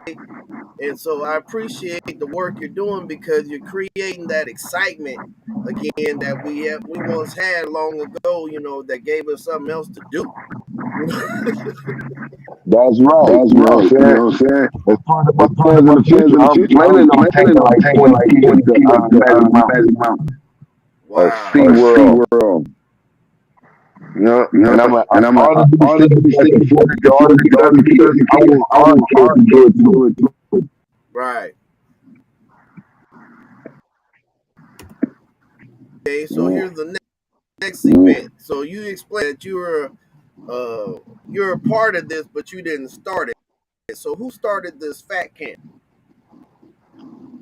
And so I appreciate the work you're doing, because you're creating that excitement again that we once had long ago, that gave us something else to do. You know? That's right. That's You know what right. I'm You saying? know what I'm saying? As far as my As far plans as in my the plans future, in the I'm future, planning I'm on planning taking on like taking 20 like kids 20 to kids to Magic Mountain Magic Mountain or Wow. or SeaWorld. SeaWorld. You know, You know, and I'm and I'm all the big all the cities big that can cities afford that to can get all afford the to get all kids the because kids I because want I our want kids our to do kids it to too. do it too. Right. Okay, so Yeah. here's the next event. So you explained that you're a part of this, but you didn't start it. So who started this fat camp?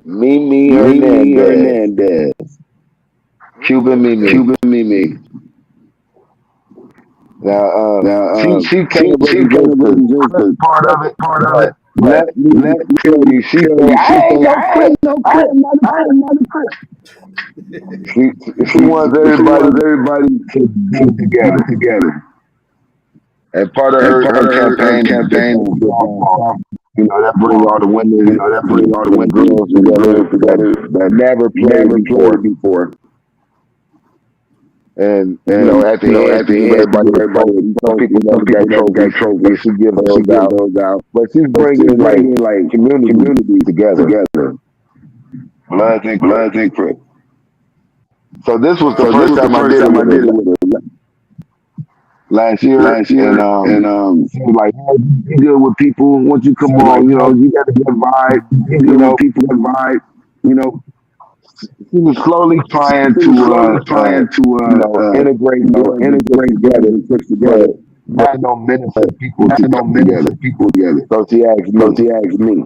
Mimi Mimi Hernandez, Hernandez, Cuban Mimi. Okay. Cuban Mimi. Now, Now, she kind of she kind represents of the represents Crip the part Crip of it, part of but it, but let me let tell me you, she tell say, you, she I say, ain't no I Crip. ain't no I Crip. am not a I Crip. am not a Crip. She, she wants She everybody wants everybody to to be be together. together. And part of And her part of her campaign is the campaign is the softball. soft, You know, that bring all the women that bring and all the the women girls and the together girls that together that never played never played before. before. And, And at the at end, she the give end, she everybody give a everybody trophy. a Some trophy. people Some never people got never got trophies, so trophies, she give so she those gives out. those out. But she's But she's bringing, like, bringing like community community together, together, Bloods and Crips. Bloods and Crips. So this was the So Wow. this first was the time I first did it time I with her did it with her last year, last and year, and she was like, "Hey, you good with people? Once you come she was like, on, "Hey, you got a good vibe." you You good with know, people that vibe?" You know, she was slowly trying she to, was slowly trying to, integrate Bloods and Crips integrate together, Bloods and Crips but together, but not no minister uh, people not no together. minister people together. So she asked So me, she asked me,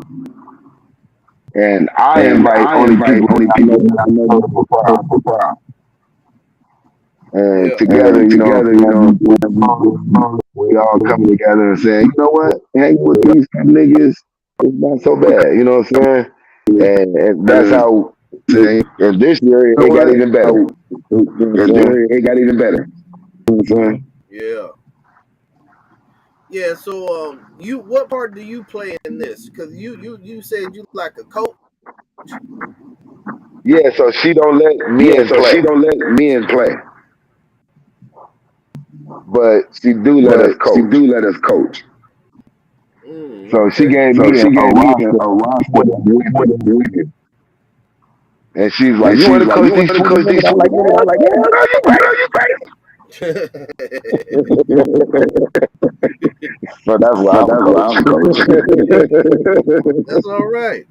and I and invite I only invite people that only I know people that that I know are that political are proud. political proud. And Yeah. together, And together, we all come together and say, you know what, hang with these niggas is not so bad. You know what I'm saying? And that's and how. say, And this year you know it got what? even better. Oh, You know what I'm and saying? then it got even better. You know what I'm saying? Yeah. Yeah. So you what part do you play in this? Because you said you like a coach. Yeah. So she don't let Yeah, men so she play, don't let men play, but she do let us but she coach. do let us coach. So she Okay. gave So me she a gave me roster a with roster women, with women. and she's like, And "You want she's to like, coach "You want these to 20 coach women?" these I'm 20 like, women?" I'm like, "Yeah, "Yeah, no, you know, you right." you right." So that's why So I'm that's why coach. I'm coach. That's all right.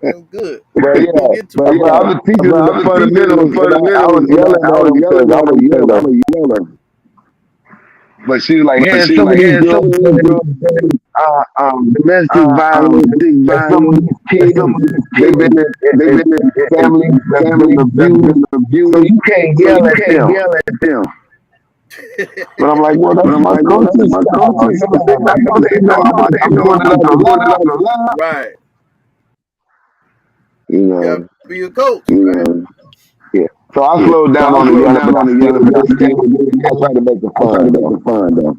That's good. But We're gonna yeah, get to but it I though. was teaching But them I the was teaching them the fundamentals, and I fundamentals, was and yelling I at was them because yelling at I'm them a because yeller. I'm a yeller. But she was like, But "Man, she was some of like, these "Yeah, some girls of these been girls been domestic violence, domestic and some of violence, these and kids some of these they've kids been they've been in in families that's been families that's abused, been so abused, you can't so yell you at can't them." yell at them. But I'm like, "Well, But that's I'm my like, well, that's coaching my style. coaching You know what I'm saying? style. That's You know how what I'm they saying? know That's how they I'm know doing it out I'm of doing it love." out of love. Right. You You gotta know, be a coach, You right? know, yeah. So I yeah. slowed So down I on the slowed yelling, but down I on the still yelling, but I try to make it I try to fun make though. it fun though.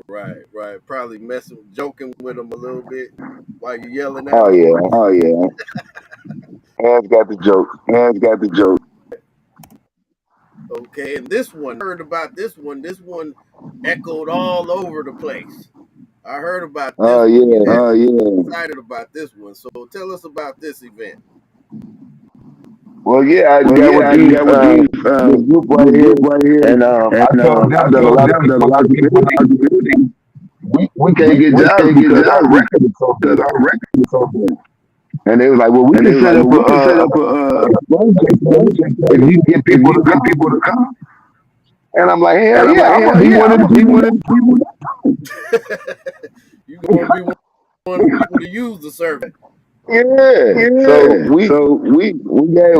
Right. Probably messing, joking with them a little bit while you're yelling at Oh them. yeah, Oh yeah, hands got the joke. man's got the joke. Okay, and this one, I heard about this one. This one echoed all over the place. I heard about Oh this one. You yeah. had me Yeah. excited about this one. So tell us about this event. Well, yeah, I Well, got with yeah, I these got with these this group right this here, group right here, and I and told I them that a told lot of them that a people in lot our of people in our community community we can't get we jobs can't get because our jobs record is so because good. our record is so good. And they was like, "Well, we And they can was set like, up well, we can set up a fundraiser service a if service you get if people you to get come." people to come. And I'm like, "Hell And I'm yeah, like, I'm gonna hell be yeah, one of I'm the gonna be people." one of the people that You gonna be one of the people to use the service. Yeah. So Yeah. we So we gave,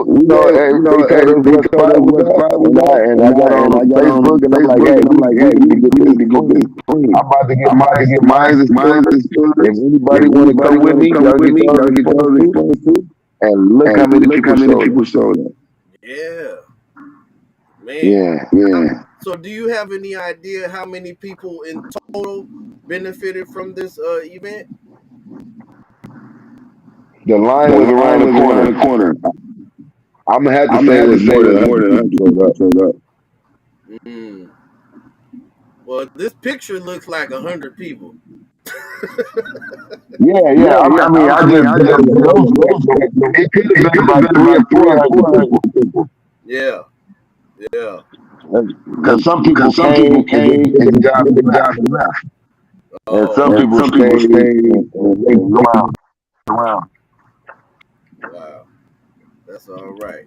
they told us they what told us spot we what got, spot we and got, I got and I on got on Facebook, and I'm like, Facebook, hey, and I'm like, we hey, need to get we this need to get this clean. clean. I'm about to get I'm about to get mine mine stories. If stories. If anybody want to anybody come with want to me, come y'all with get me, yours y'all get exposed yours too. exposed too. And look how And many look how people many showed up. people showed up. Yeah, man. Yeah. Yeah. So, do you have any idea how many people in total benefited from this event? The line The was around line the was around corner. the corner. I'm gonna have to I'm gonna say it have to was say it more than was more 100 than people 100 showed people up. showed up. Mm. Well, this picture looks like 100 people. Yeah, yeah. Yeah, yeah. I mean, I I mean, just I just negotiated. It could have it been could have about been three about or four 300 or hundred 400 people, people. Yeah, yeah. because some people Because some people came and just came did and the just job did and the left, job and left. and Oh, some And people some people stayed stayed and and linked around. around. wow. That's all right.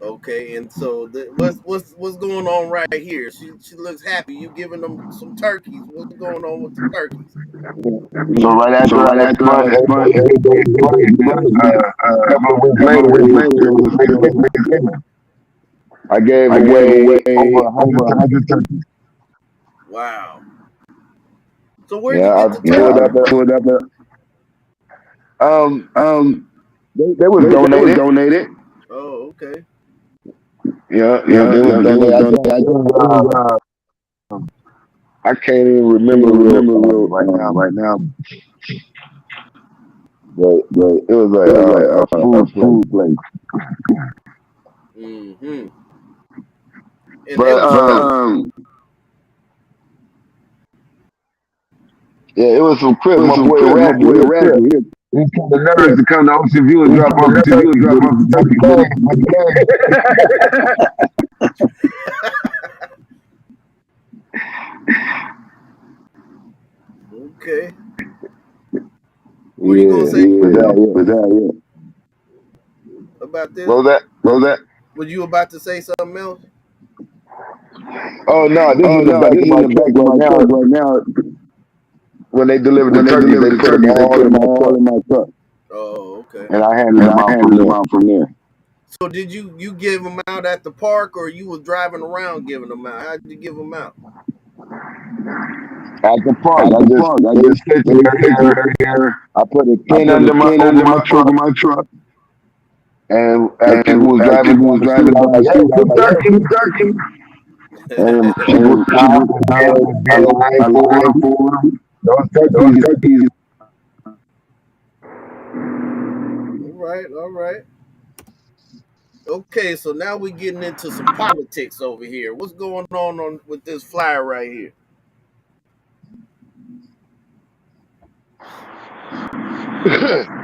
Okay, and so what's going on right here? She looks happy. You giving them some turkeys. What's going on with the turkeys? So right So after right I after I explained explained, a couple of a weeks couple later, of it weeks was later, it was Thanksgiving. Thanksgiving. I gave I gave away over away over 100 turkeys. 100 turkeys. Wow. So where'd you Yeah, I get the pulled Yeah, I turkeys up from? pulled up. um Um, they was they was donated. donated. Oh, okay. Yeah, yeah, Yeah, they was yeah, they donated. was I donated. think it was, I can't even Can't remember even real remember real right now, right now, but but it was it was a a food place. food place. Mm-hmm. And they But was But from yeah, it was some it Crip. was My some boy crib. My Ratchet, boy he a Ratchet, Crip. He had the nerves to come to Ocean View and he drop come to off the Ocean View and turkey drop off the with the turkey with the okay. What are you gonna yeah, say, was Yeah, that it? was that it? about this? What was that? What was that? Was you about to say something else? Oh no, this is Oh in the no, back this of is in my the truck back of right my now. truck right now. When they delivered the When they turkeys, delivered they the put them turkeys, they all put in them my all truck, in my truck, Oh, okay. and I handed and them I out from handed them there. out from there. So did you give them out at the park, or you was driving around giving them out? How did you give them out? At the park, At I the just park, I they just they stationary here. stationary here. I put a I tin put a under my tin over my over truck, my truck, and as people and was as driving people down was the street, driving I was down the like, "Hey, street, I was free like, "Hey, turkey!" free turkey!" And people And stopped people and stopped did a and did line a for line them. for them. Those Those turkeys, turkeys. All right, all right. Okay, so now we're getting into some politics over here. What's going on with this flyer right here?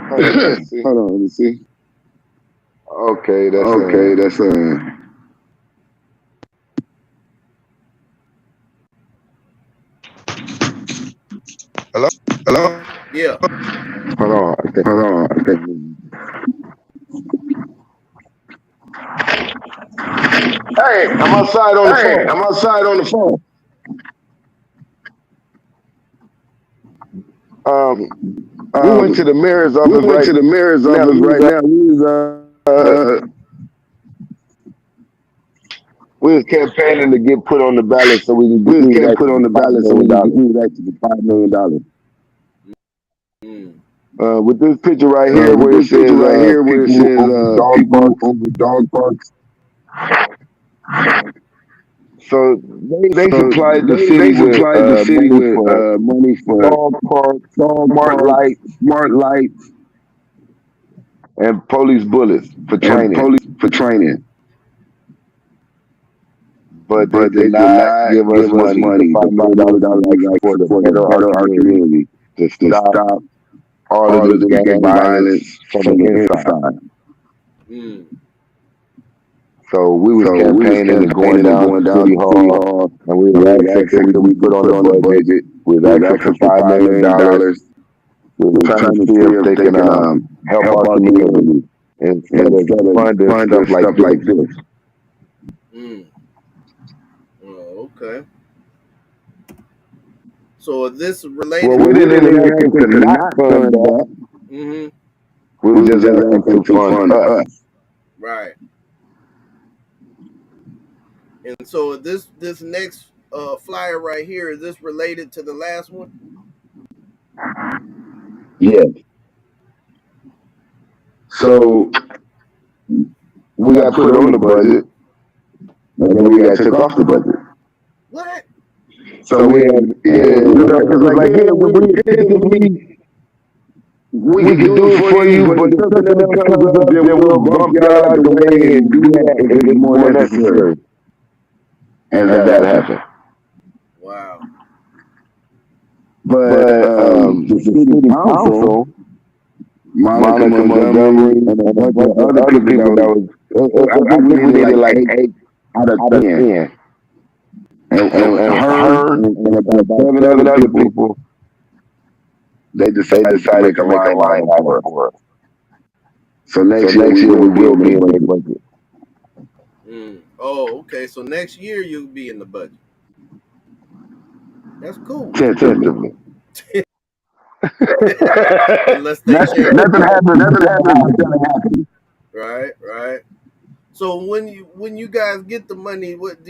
hold on, let me see. Hold on, let me see. Okay, that's Okay, that's hello. hello. Yeah. Hold on, I think. Hold on, I think. Hey, I'm outside on the Hey, phone. I'm outside on the phone. We went to the mayor's We office went right to the mayor's now. office right now. We was campaigning to get put on the ballot so we can We we was was getting put actually on get the $5 ballot so we million. can we was actually $5 million. Mm. With this picture right here With where it this picture says right here where it people says over dog people parks. over dog parks. So they So supplied the they city with supplied the city money with for money for dog parks, dog smart parks, lights, smart lights, and police bullets for and training. police for training. But they But did they did not not give us give us money. The money. The $5 $5 million million we we asked asked for to for to better our better our community, community, to to stop stop all of all of this this gang gang violence violence from from the the inside. inside. Mm. So we was So we was campaigning and going campaigning and down to going down City to City Hall, Hall, and we and we was was asking could asking we could we be be put on put the on the budget. budget. We We was was asking for asking for $5 $5 million. million. We were We were trying to trying to see see if if they they can can help help our our community community instead of instead of funding funding stuff like stuff this. like this. Mm. Oh, okay. So is this Well, related? we Well, we didn't didn't even even ask ask them them to to not not fund fund that. that. Mm-hmm. We were just asking to fund us. Right. And so this next flyer right here, is this related to the last one? Yeah. So we got put on the budget, and then we got took off the budget. What? So we had, because like, yeah, we could do it for you, but if something else comes up, then we'll bump y'all out the way and do that if it's more necessary. And that happened. Wow. But the city council, Monica Montgomery, and a bunch of other people that was, I think we needed like 8 out of 10. And her and about 7 other people, they decided to make a line item for us. So next year we will be in the budget. Oh, okay. So next year you'll be in the budget. That's cool. Tentatively. Unless they change. Nothing happens. Right, right. So when you guys get the money, what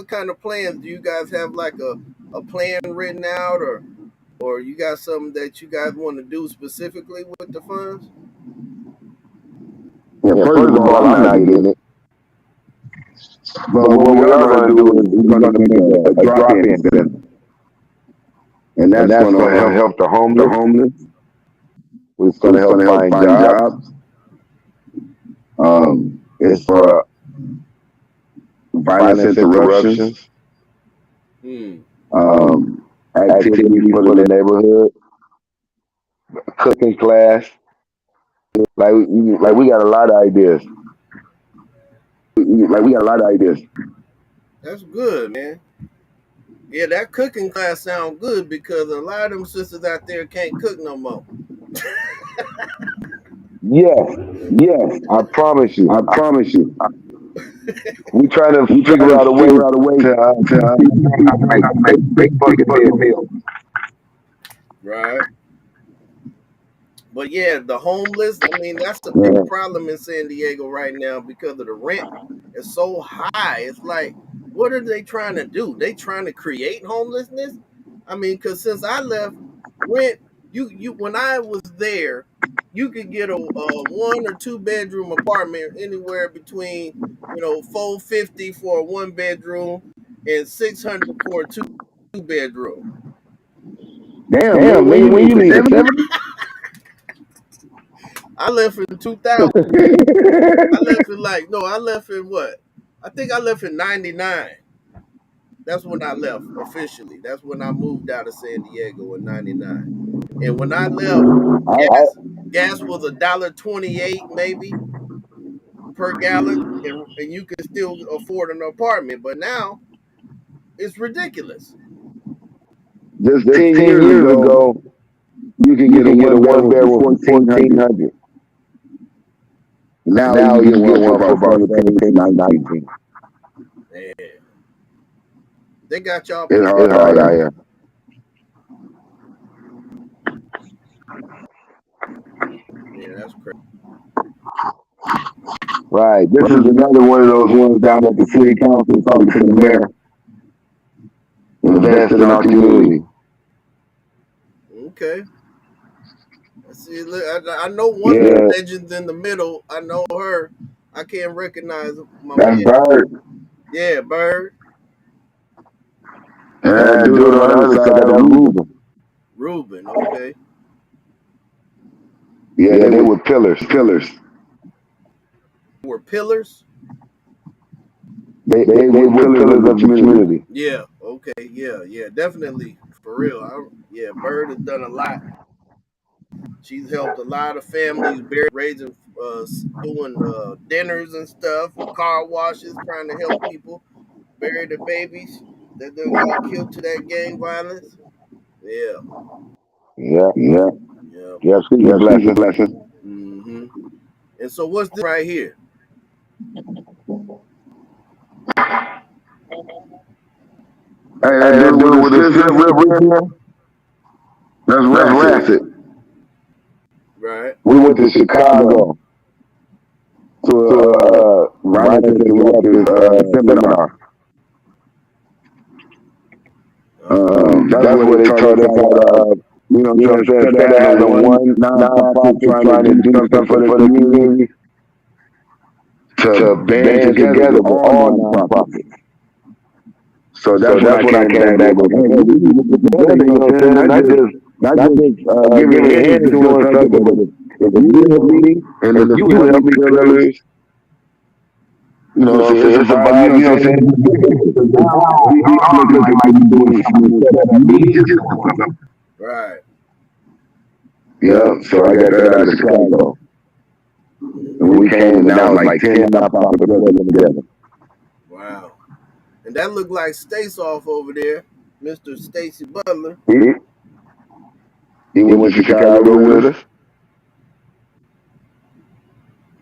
kind of plans do you guys have? Like a plan written out, or you got something that you guys want to do specifically with the funds? Yeah, first of all, I'm not getting it. But what we are going to do is we're going to make a drop-in center. And that's going to help the homeless. It's going to help find jobs. It's for violence interruptions. Activities for the neighborhood. Cooking class. Like we got a lot of ideas. That's good, man. Yeah, that cooking class sounds good because a lot of them sisters out there can't cook no more. Yes, I promise you. We try to figure out a way to make big bucket meal. Right. But yeah, the homeless, I mean, that's the big problem in San Diego right now because of the rent is so high. It's like, what are they trying to do? They trying to create homelessness? I mean, because since I left, rent, you when I was there, you could get a 1 or 2 bedroom apartment anywhere between, $450 for a 1 bedroom and $600 for a 2 bedroom. Damn, when you leave at 70? I left in 2000. I left in what? I think I left in 99. That's when I left officially. That's when I moved out of San Diego in 99. And when I left, gas was $1.28 maybe per gallon, and you could still afford an apartment. But now it's ridiculous. Just 10 years ago, you can get a 1 bedroom for $1,400. Now you can get one for about $1,919. Man. They got y'all. It's hard out here. Yeah, that's crazy. Right. This is another one of those ones down at the city council talking to the mayor. Invest in our community. Okay. See, look, I know one of the legends in the middle. I know her. I can't recognize my man. Bird. Yeah, Bird. And dude on the other side, Ruben. Ruben, okay. Yeah, they were pillars. Were pillars? They were pillars of the community. Yeah, okay, yeah, definitely. For real. Bird has done a lot. She's helped a lot of families raising, doing dinners and stuff, car washes, trying to help people bury their babies that done got killed to that gang violence. Yeah. Blessing. Mm-hmm. And so what's this right here? Hey, dude with the fifth river here, that's Ratchet. Right. We went to Chicago to writers interrupters seminar. That's where they taught us how to, set as a one nonprofit trying to do something for the community to band together with all nonprofits. So that's when I came back with, hey, we need to get together, you know what I'm saying? Not just giving hands doing something, but if you help me and if you help me, fellas, you know what I'm saying? It's about, you know what I'm saying? Now we all looking like we doing something instead of me just doing something. Right. Yeah, so I got that out of Chicago. And we came and that was like 10 nonprofits working together. Wow. And that looked like Stace off over there, Mr. Stacy Butler. He went to Chicago with us.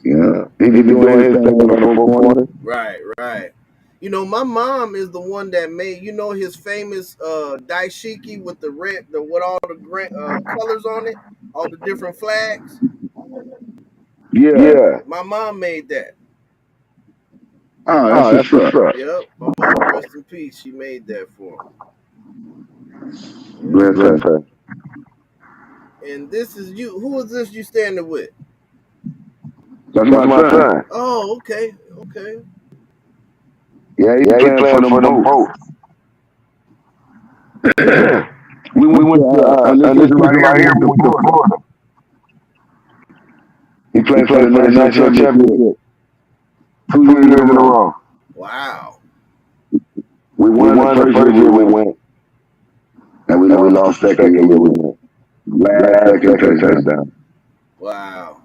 Yeah. He be doing his thing on the four corner. Right, right. You know, my mom is the one that made, his famous daishiki with the red, with all the colors on it, all the different flags. Yeah. My mom made that. Oh, that's what's up. Yep, my mom, rest in peace. She made that for him. Bless her. And this is you. Who is this you standing with? That's my son. Oh, okay, okay. Yeah, he playing for them boats. we went to, and this is right here, we went to Florida. He played for the national championship 2 years in a row. Wow. We won the first year we went, and we lost the second year we went. Last second touchdown. Wow.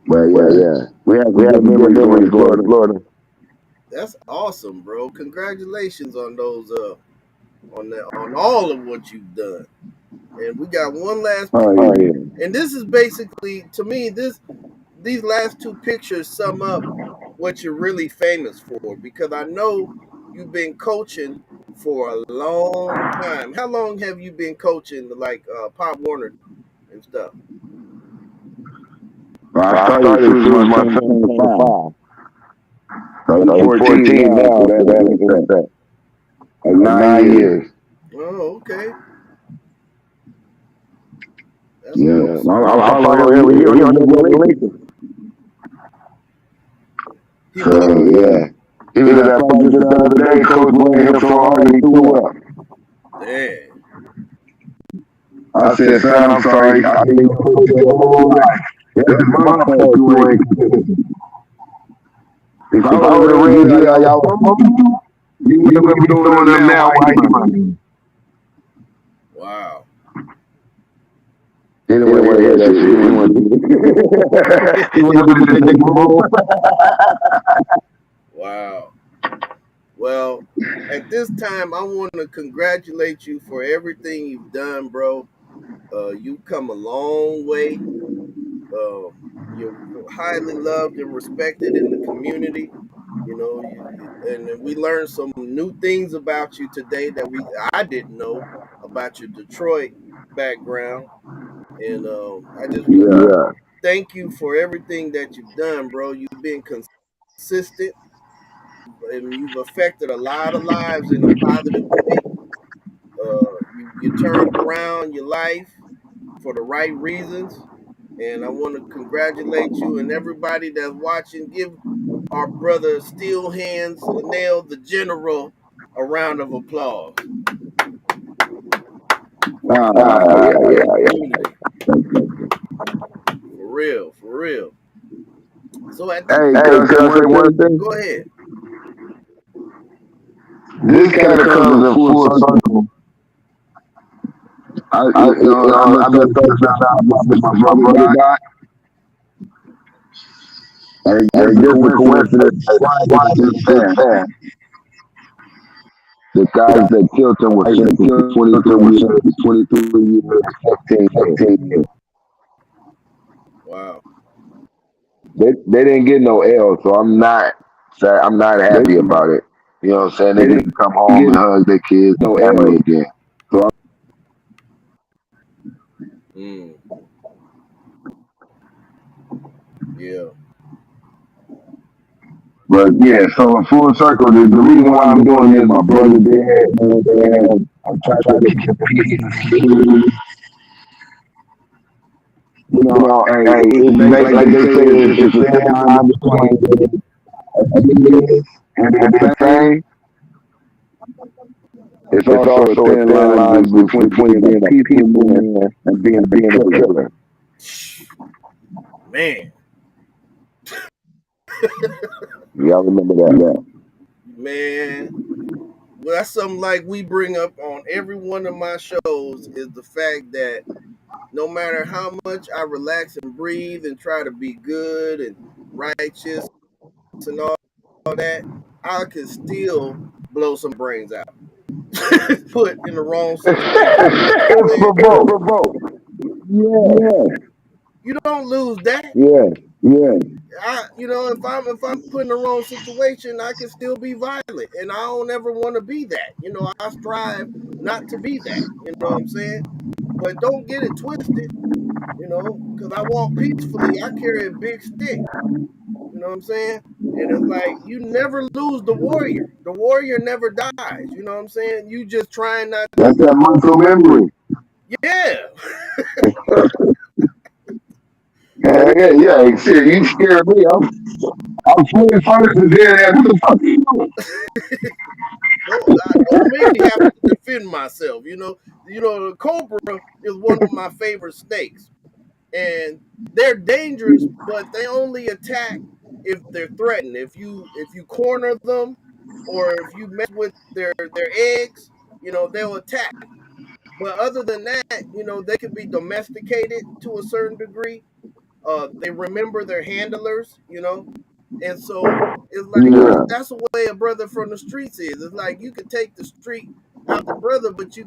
But yeah. We have good memories going to Florida. That's awesome, bro. Congratulations on those on all of what you've done. And we got one last yeah. And this is basically, to me, these last two pictures sum up what you're really famous for, because I know you've been coaching for a long time. How long have you been coaching, like Pop Warner and stuff? I started since my son was 5. So he's 14 now, so that's like 9 years. Oh, okay. That's awesome. I follow him every year. He on the So, yeah. He was at practice the other day. Coach went him so hard he threw up. Dang. I said, son, I'm sorry. I didn't coach your whole life. This is my fault you ain't consistent. If I was around you, y'all you would have been doing them now. Why you running? Wow. Anyway, that shit. He wanted to take the ball. Wow. Well, at this time, I want to congratulate you for everything you've done, bro. You've come a long way. You're highly loved and respected in the community. And we learned some new things about you today that I didn't know about your Detroit background. And I just want to thank you for everything that you've done, bro. You've been consistent, and you've affected a lot of lives in a positive way. You turned around your life for the right reasons, and I want to congratulate you and everybody that's watching. Give our brother Steel Hands Linnell the General a round of applause. Community. For real, for real. So at this, Can I say one thing? Go ahead. This kind of comes in full circle. I'm just talking about my brother died. And just a coincidence, Friday just passed. The guys that killed him were sentenced to 23 years, 15 years. Wow. They didn't get no L, so I'm not happy about it. You know what I'm saying? They didn't come home and hug their kids, no family again. So Mm. Yeah. But yeah, so in full circle, the reason why I'm doing this, my brother dead, and I'm trying to keep the peace in the city. Hey, it's like they say, it's a thin line between happiness and being sane. It's It's also a also a thin thin line line between between being being a a peaceful peaceful man man and being and a being a killer. killer. Man, Y'all remember that? Yeah. man. Well, that's something like we bring up on every one of my shows is the fact that no matter how much I relax and breathe and try to be good and righteous and all that, I can still blow some brains out. Put in the wrong situation. You know what I'm It's saying? provoked. Yeah, Yeah, You don't lose that. yeah. yeah. If I'm put in the wrong situation, I can still be violent, and I don't ever want to be that. I strive not to be that. You know what I'm saying? But don't get it twisted. Because I walk peacefully. I carry a big stick. You know what I'm saying? And it's like you never lose the warrior. The warrior never dies. You know what I'm saying? You just trying not to. That's that muscle memory. Yeah. Yeah, yeah, yeah. Shit, you scared me. I'm fully first and then that. What the fuck are you doing? Don't make me have to defend myself. The cobra is one of my favorite snakes, and they're dangerous, but they only attack if they're threatened. If you corner them, or if you mess with their eggs, they'll attack. But other than that, they can be domesticated to a certain degree. They remember their handlers. And so it's like Yeah, that's the way a brother from the streets is. It's like you could take the street out the brother, but you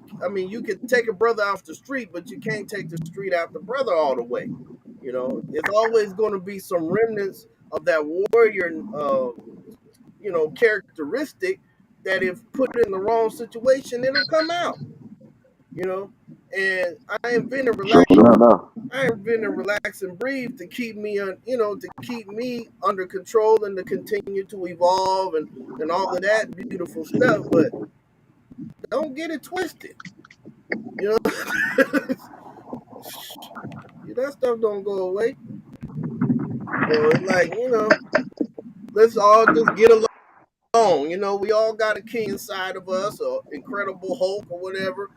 could take a brother off the street, but you can't take the street out the brother all the way. It's always going to be some remnants of that warrior, characteristic that if put in the wrong situation, it'll come out. You know, and sure enough. I have been to relax and breathe to keep me to keep me under control and to continue to evolve and all of that beautiful stuff. But don't get it twisted. You know, that stuff don't go away. So it's like, let's all just get along. We all got a king inside of us, or Incredible Hulk or whatever.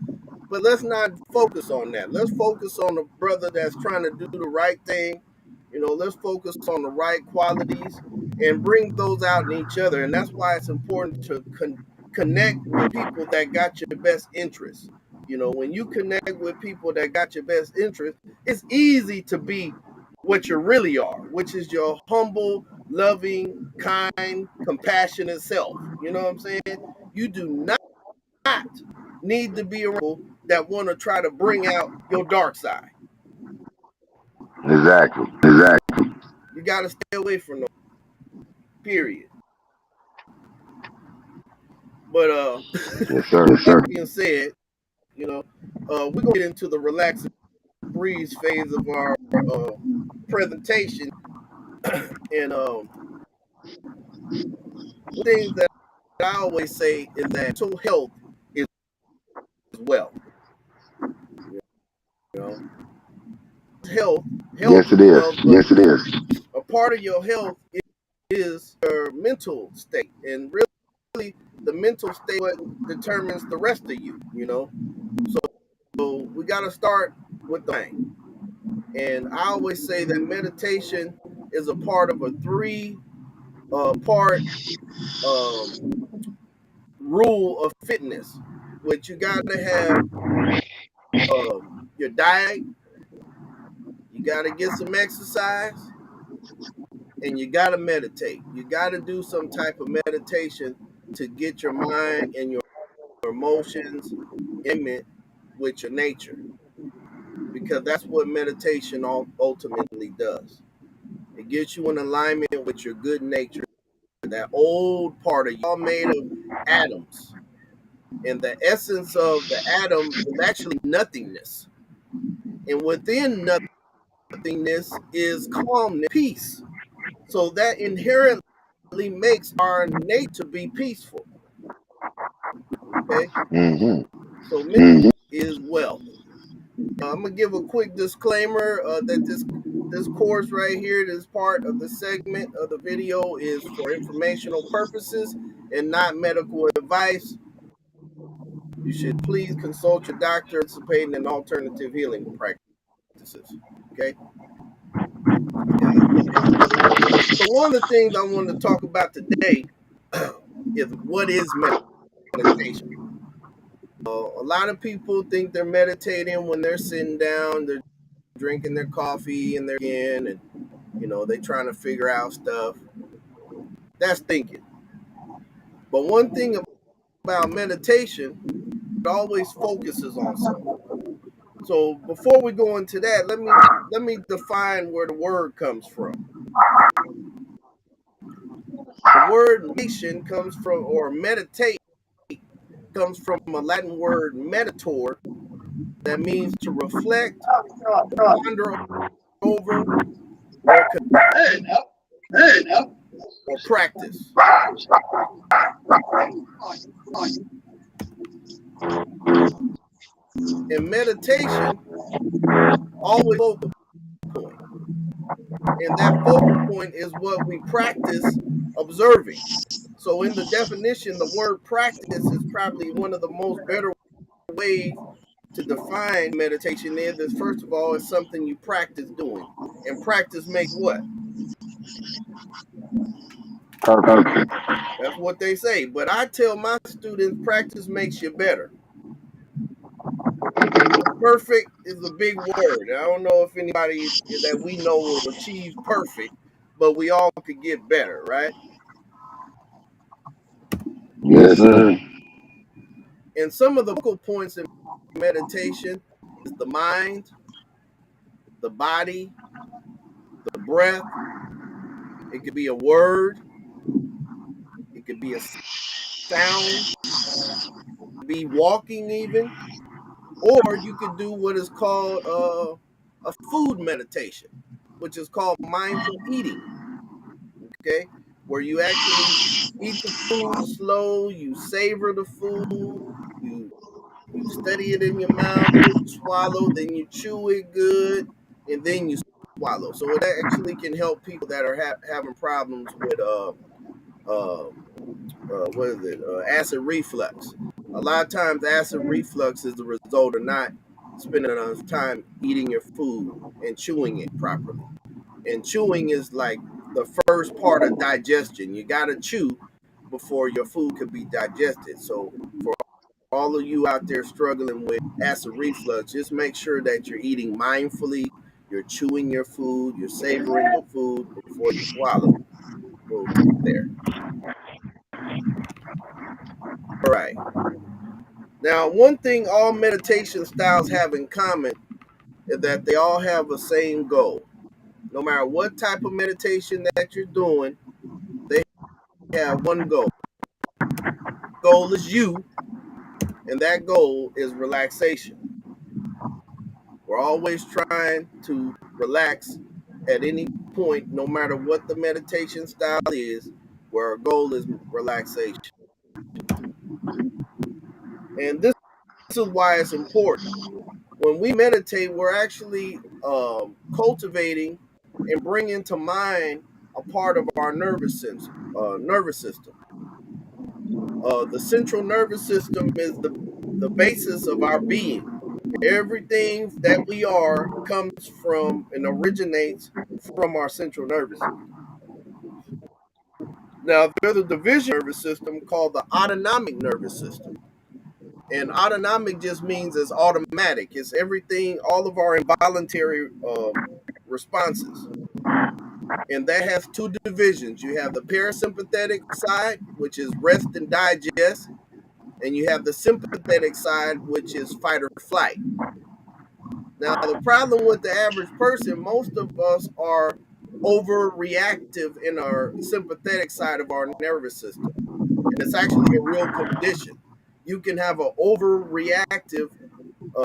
But let's not focus on that. Let's focus on the brother that's trying to do the right thing. Let's focus on the right qualities and bring those out in each other. And that's why it's important to connect with people that got your best interests. When you connect with people that got your best interest, it's easy to be what you really are, which is your humble, loving, kind, compassionate self. You know what I'm saying? You do not need to be around people that want to try to bring out your dark side. Exactly. Exactly. You got to stay away from them. Period. But Yes, sir. Yes, sir. that being said, we're gonna get into the relax and breeze phase of our presentation, and one thing that I always say is that mental health is wealth. You know, health Yes, health it is is. wealth, but Yes, it is. a part of your health is your mental state, and really the mental state what determines the rest of you. So we got to start with the thing. And I always say that meditation is a part of a three part um, rule of fitness, which you got to have your diet, you got to get some exercise, and you got to meditate. You got to do some type of meditation to get your mind and your emotions in with your nature, because that's what meditation ultimately does. It gets you in alignment with your good nature, that old part of you, all made of atoms. And the essence of the atom is actually nothingness. And within nothingness is calmness, peace. So that inherently makes our nature to be peaceful. Okay, Mm-hmm. so mental is wealth. I'm gonna give a quick disclaimer that this course right here, this part of the segment of the video is for informational purposes and not medical advice. You should please consult your doctor participating in alternative healing practices. Okay. So one of the things I want to talk about today is what is meditation. A lot of people think they're meditating when they're sitting down, they're drinking their coffee and they're in, and they're trying to figure out stuff. That's thinking. But one thing about meditation, it always focuses on something. So before we go into that, let me define where the word comes from. The word meditation comes from, or meditate comes from a Latin word meditor that means to reflect, ponder over, or or practice. And meditation always focal point. And that focal point is what we practice observing. So in the definition, the word practice is probably one of the most better ways to define meditation is first of all, it's something you practice doing. And practice make what? Perfect. That's what they say. But I tell my students practice makes you better. Perfect is a big word. I don't know if anybody that we know will achieve perfect, but we all could get better, right? Yes, sir. And some of the focal points in meditation is the mind, the body, the breath. It could be a word, it could be a sound, be walking even, or you could do what is called a food meditation, which is called mindful eating. Okay, where you actually eat the food slow, you savor the food, you you study it in your mouth, you swallow, then you chew it good, and then you swallow. So it actually can help people that are having problems with uh, what is it? Acid reflux. A lot of times, acid reflux is the result of not spending enough time eating your food and chewing it properly. And chewing is like the first part of digestion. You got to chew before your food can be digested. So, for all of you out there struggling with acid reflux, just make sure that you're eating mindfully, you're chewing your food, you're savoring the food before you swallow. We'll get there. All right. Now, one thing all meditation styles have in common is that they all have the same goal. No matter what type of meditation that you're doing, they have one goal. Goal is you, and that goal is relaxation. We're always trying to relax at any point, no matter what the meditation style is, where our goal is relaxation. And this is why it's important. When we meditate, we're actually cultivating and bringing to mind a part of our nervous system. The central nervous system is the basis of our being. Everything that we are comes from and originates from our central nervous system. Now, there's a division nervous system called the autonomic nervous system. And autonomic just means it's automatic. It's everything, all of our involuntary responses. And that has two divisions. You have the parasympathetic side, which is rest and digest, and you have the sympathetic side, which is fight or flight. Now, the problem with the average person, most of us are overreactive in our sympathetic side of our nervous system. And it's actually a real condition. You can have an overreactive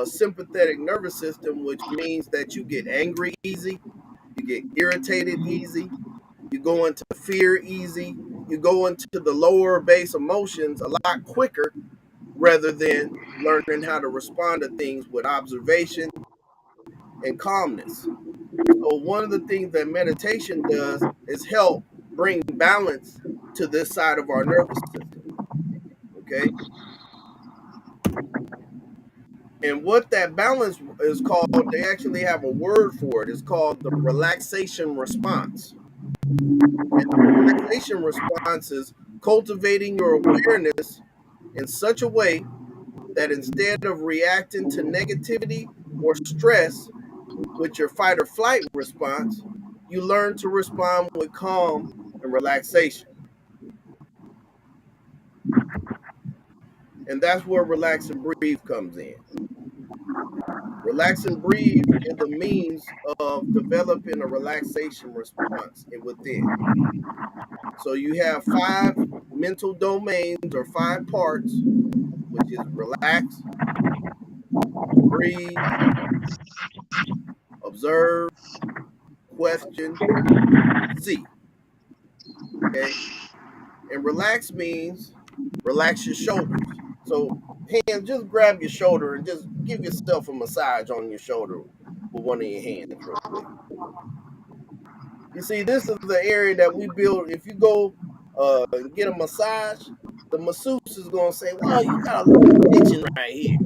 sympathetic nervous system, which means that you get angry easy, you get irritated easy, You go into fear easy. You go into the lower base emotions a lot quicker rather than learning how to respond to things with observation and calmness. So one of the things that meditation does is help bring balance to this side of our nervous system. Okay. And what that balance is called, they actually have a word for it. It's called the relaxation response. And the relaxation response is cultivating your awareness in such a way that instead of reacting to negativity or stress with your fight or flight response, you learn to respond with calm and relaxation. And that's where relax and breathe comes in. Relax and breathe is the means of developing a relaxation response within. So you have 5 mental domains or 5 parts, which is relax, breathe, observe, question, see. Okay. And relax means relax your shoulders. So hands, just grab your shoulder and just give yourself a massage on your shoulder with one of your hands real quick. You see, this is the area that we build. If you go and get a massage, the masseuse is gonna say, "Well, you got a lot of tension right here."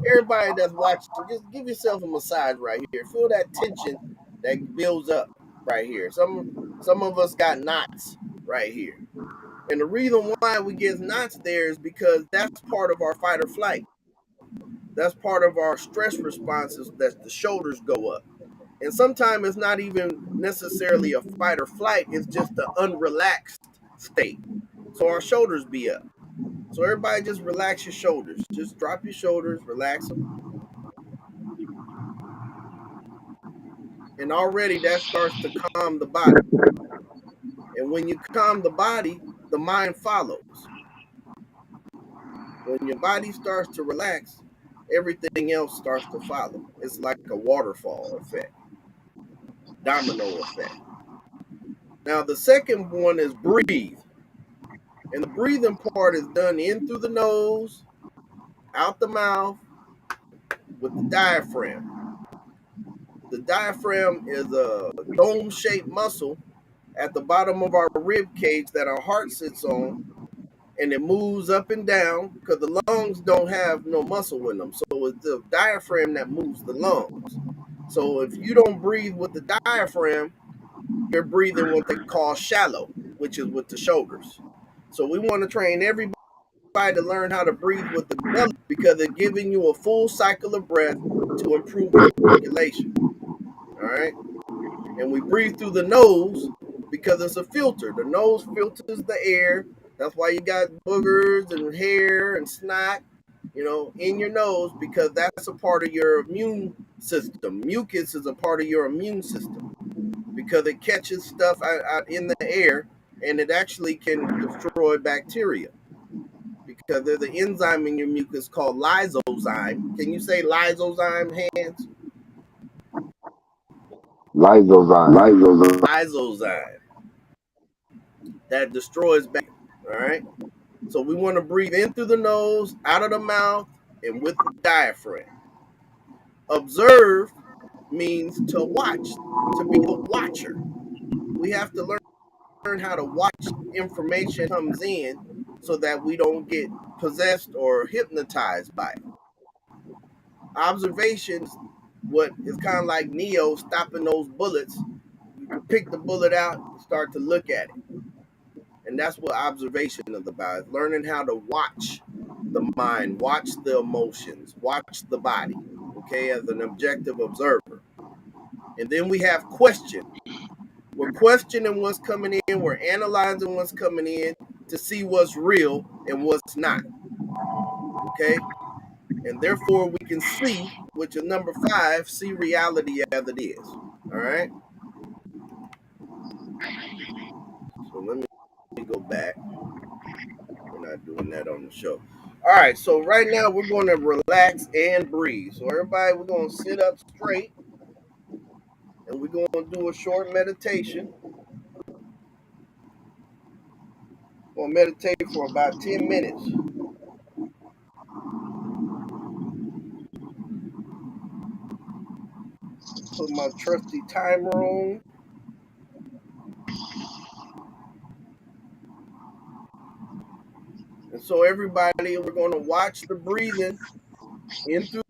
Everybody that's watching, just give yourself a massage right here. Feel that tension that builds up right here. Some of us got knots right here, and the reason why we get knots there is because that's part of our fight or flight. That's part of our stress responses. That the shoulders go up. And sometimes it's not even necessarily a fight or flight, it's just the unrelaxed state. So our shoulders be up. So everybody just relax your shoulders. Just drop your shoulders, relax them. And already that starts to calm the body. And when you calm the body, the mind follows. When your body starts to relax, everything else starts to follow. It's like a waterfall effect, domino effect. Now, the second one is breathe. And the breathing part is done in through the nose, out the mouth with the diaphragm. The diaphragm is a dome shaped muscle at the bottom of our rib cage that our heart sits on, and it moves up and down because the lungs don't have no muscle in them. So it's the diaphragm that moves the lungs. So if you don't breathe with the diaphragm, you're breathing what they call shallow, which is with the shoulders. So we want to train everybody to learn how to breathe with the belly because it's giving you a full cycle of breath to improve your circulation. All right. And we breathe through the nose because it's a filter. The nose filters the air. That's why you got boogers and hair and snot, in your nose because that's a part of your immune system. Mucus is a part of your immune system because it catches stuff out in the air and it actually can destroy bacteria because there's an enzyme in your mucus called lysozyme. Can you say lysozyme, hands? Lysozyme. Lysozyme that destroys bacteria. All right. So we want to breathe in through the nose, out of the mouth, and with the diaphragm. Observe means to watch, to be a watcher. We have to learn how to watch information comes in so that we don't get possessed or hypnotized by it. Observations, what is kind of like Neo stopping those bullets. You can pick the bullet out and start to look at it. And that's what observation is about. It's learning how to watch the mind, watch the emotions, watch the body, okay, as an objective observer. And then we have question. We're questioning what's coming in, we're analyzing what's coming in to see what's real and what's not, okay? And therefore we can see, which is number 5, see reality as it is, all right? So let me go back. We're not doing that on the show. All right, so right now we're going to relax and breathe. So everybody, we're going to sit up straight and we're going to do a short meditation. Gonna meditate for about 10 minutes. Put my trusty timer on. And so everybody, we're gonna watch the breathing in through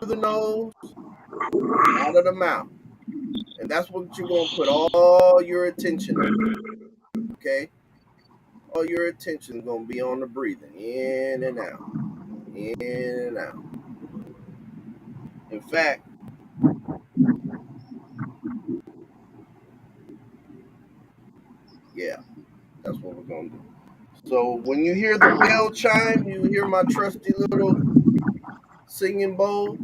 the nose, out of the mouth. And that's what you're gonna put all your attention on. Okay? All your attention is gonna be on the breathing. In and out. In and out. In fact, yeah, that's what we're gonna do. So when you hear the bell chime, you hear my trusty little singing bowl,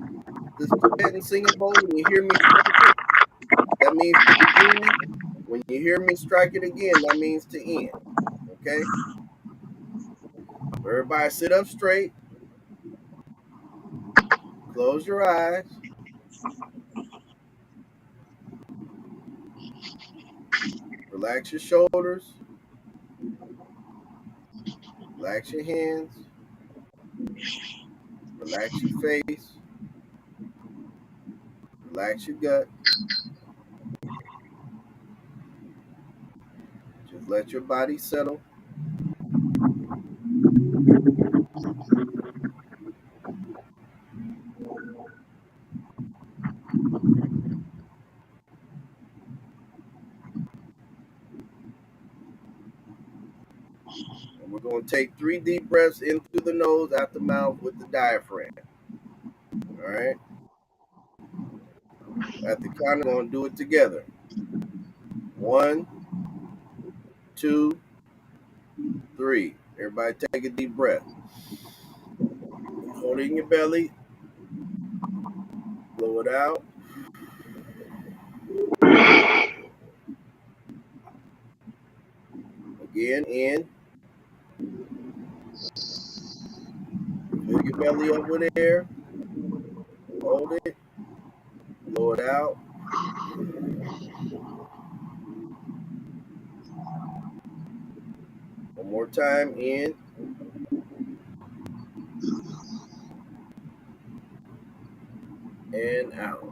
this Tibetan singing bowl, and you hear me strike it, that means to begin. When you hear me strike it again, that means to end. Okay? Everybody sit up straight, close your eyes, relax your shoulders, relax your hands, relax your face, relax your gut. Just let your body settle. And we're going to take 3 deep breaths in through the nose, out the mouth with the diaphragm. All right? At the count, we're going to do it together. 1, 2, 3. Everybody take a deep breath. Hold it in your belly. Blow it out. Again, in. Fill your belly up with air. Hold it. Blow it out. One more time. In and out.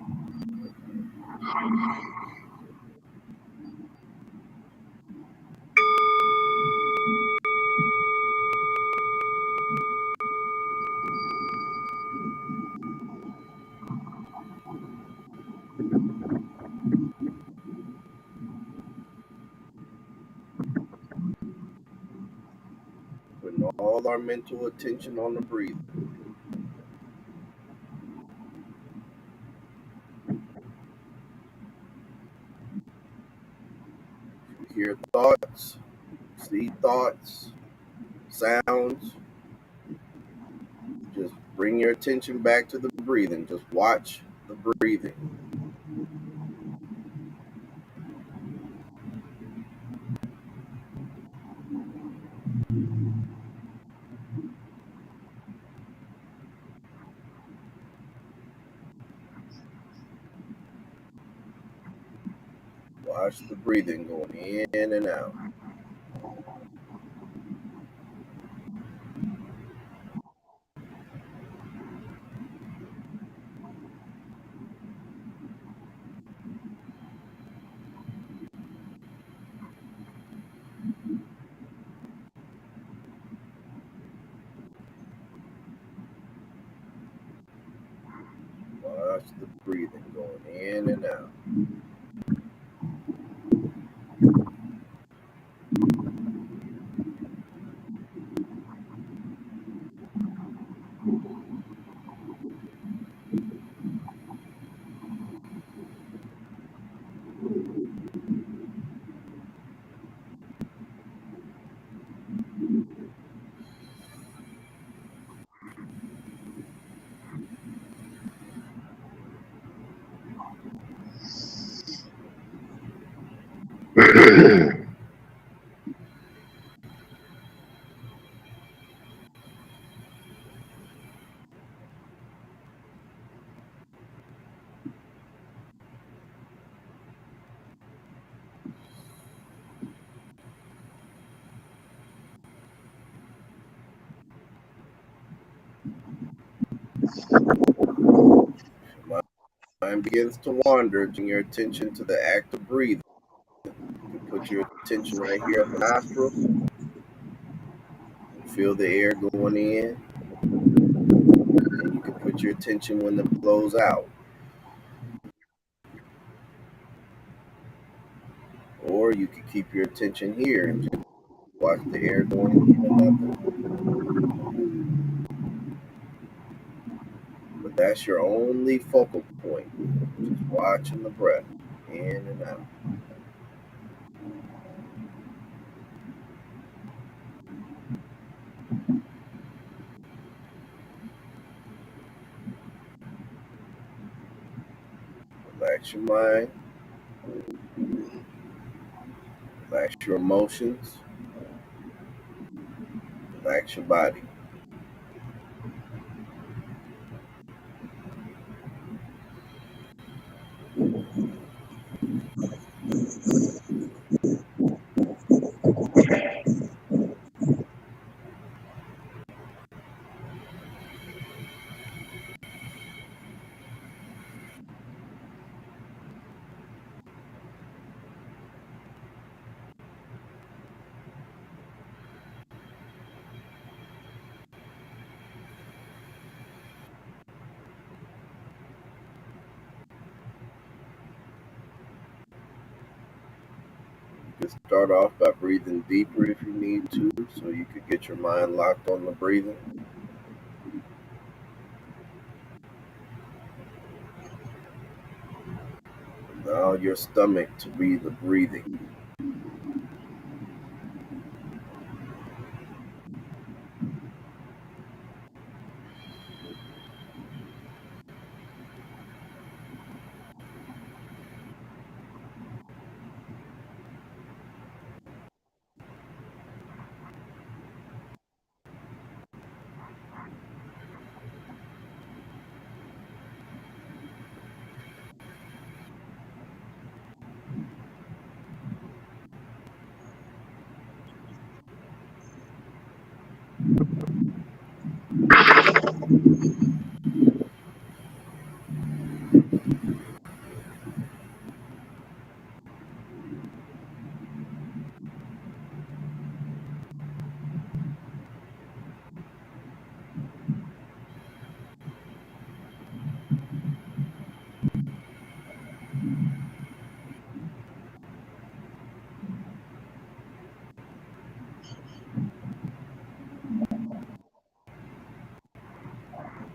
Putting all our mental attention on the breathing. Hear thoughts, see thoughts, sounds. Just bring your attention back to the breathing. Just watch the breathing. Watch the breathing going in and out. Watch the breathing going in and out. If your mind begins to wander, bring your attention to the act of breathing. You can put your attention right here at the nostrils. Feel the air going in. And you can put your attention when it blows out. Or you can keep your attention here and just watch the air going in and nothing. But that's your only focal point. Just watching the breath in and out. Relax your mind, relax your emotions, relax your body. You can start off by breathing deeper if you need to, so you could get your mind locked on the breathing. Allow your stomach to be the breathing.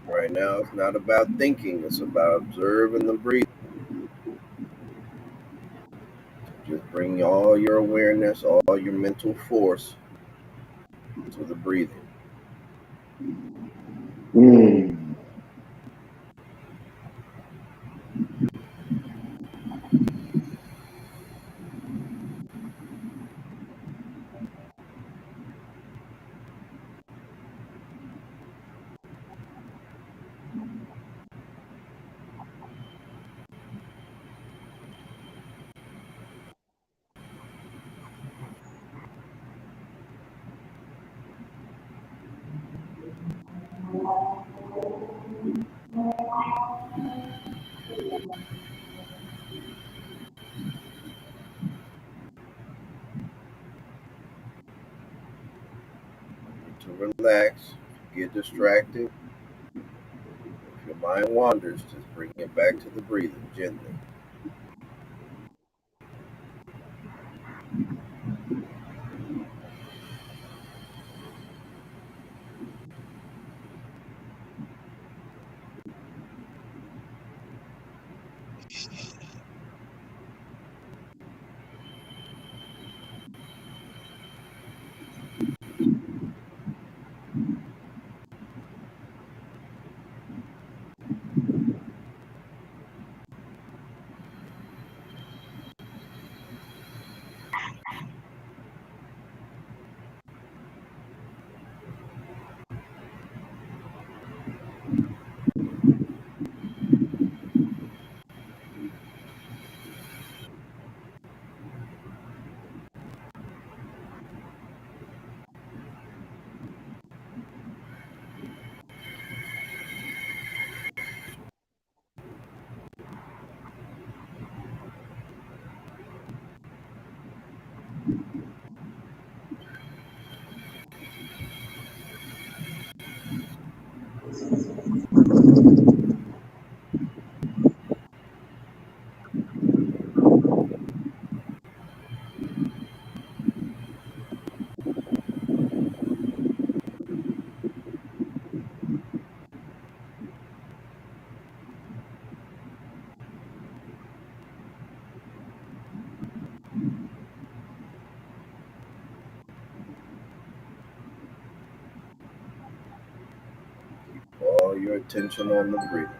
Right now, it's not about thinking, it's about observing the breathing. Just bring all your awareness, all your mental force to the breathing. Mm. To relax, get distracted. If your mind wanders, just bring it back to the breathing gently. attention on the breathing.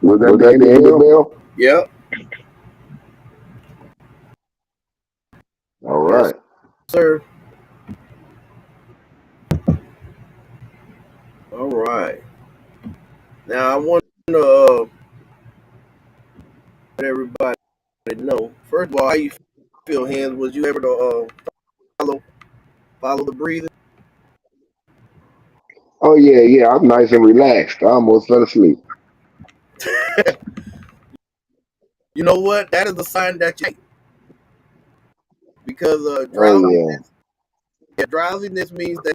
Was that Was the that end the of end the of the bell? bell? Yep. All Yes, right. sir. All right. Now I want to let everybody know. First of all, how you feel, Hands? Was you able to follow follow the breathing? Oh yeah. I'm nice and relaxed. I almost fell asleep. You know what? That is a sign that you because Oh yeah. drowsiness means that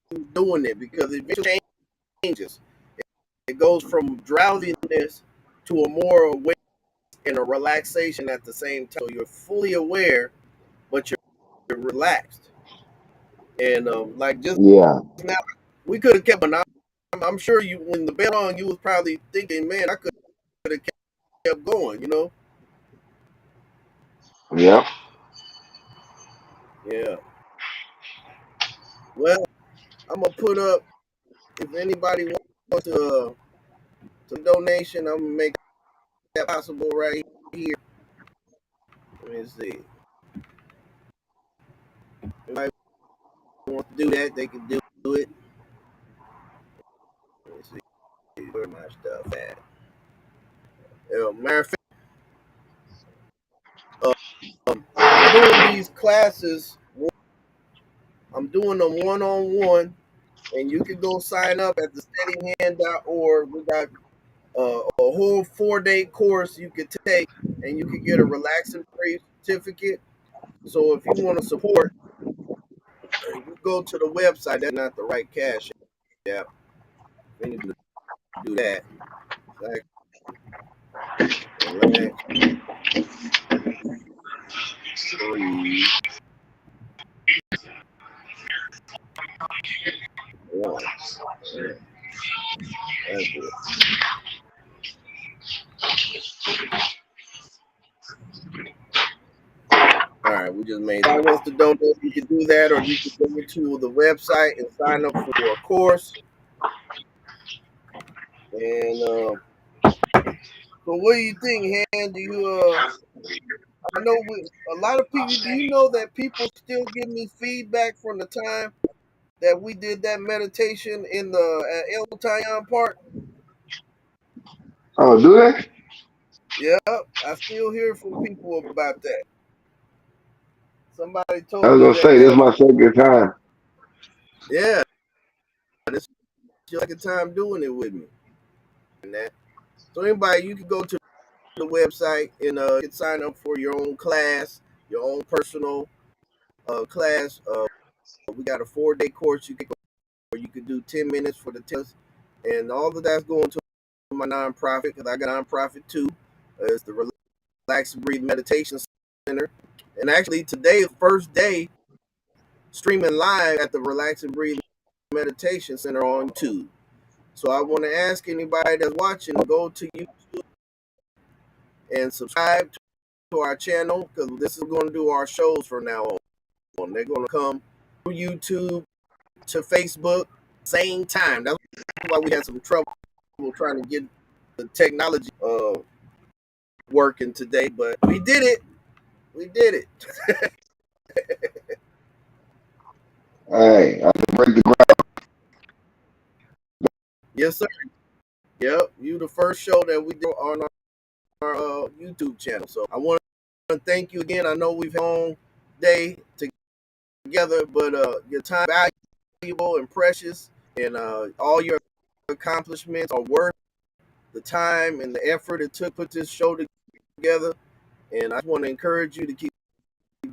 you're doing it because it changes. It goes from drowsiness to a more aware and a relaxation at the same time. So you're fully aware, but you're relaxed. And like just Yeah. now, we could have kept an. I'm sure you when the bell on, you was probably thinking, man, I could have kept going. You know? Yep. Yeah. Well, I'm gonna put up if anybody wants to some donation. I'm gonna make that possible right here. Let me see. If anybody wants to do that, they can do it. Let me see where my stuff at. Matter of fact, I'm doing these classes. I'm doing them one on one, and you can go sign up at thesteadyhand.org. We got a whole 4-day course you could take, and you could get a relaxing free certificate. So if you want to support, you go to the website. That's not the right cash app. We need to do that. Like relax free one. Yeah, that's it. All right, we just made. If I wants to donate, you can do that, or you can go to the website and sign up for a course. And so, what do you think, Han? Do you I know a lot of people. Do you know that people still give me feedback from the time that we did that meditation in the at El Tayan Park? Oh, do that? Yep, I still hear from people about that. Somebody I told was me gonna that say this is my second time. yeah, this is your second time doing it with me. And that. So anybody, you can go to the website and you can sign up for your own class, your own personal class. We got a 4-day course you can go, or you can do 10 minutes for the test, and all of that's going to my nonprofit because I got a nonprofit too. It's the Relax and Breathe Meditation Center, and actually today is the first day streaming live at the Relax and Breathe Meditation Center on YouTube. So I want to ask anybody that's watching to go to YouTube and subscribe to our channel because this is going to do our shows from now on. They're going to come through YouTube to Facebook same time. That's why we had some trouble trying to get the technology working today, but we did it. We did it. Hey, I can break the ground. Yes, sir. Yep. You the first show that we did on our YouTube channel. So I want to thank you again. I know we've had a long day together, but your time is valuable and precious, and all your accomplishments are worth the time and the effort it took to put this show together. And I just want to encourage you to keep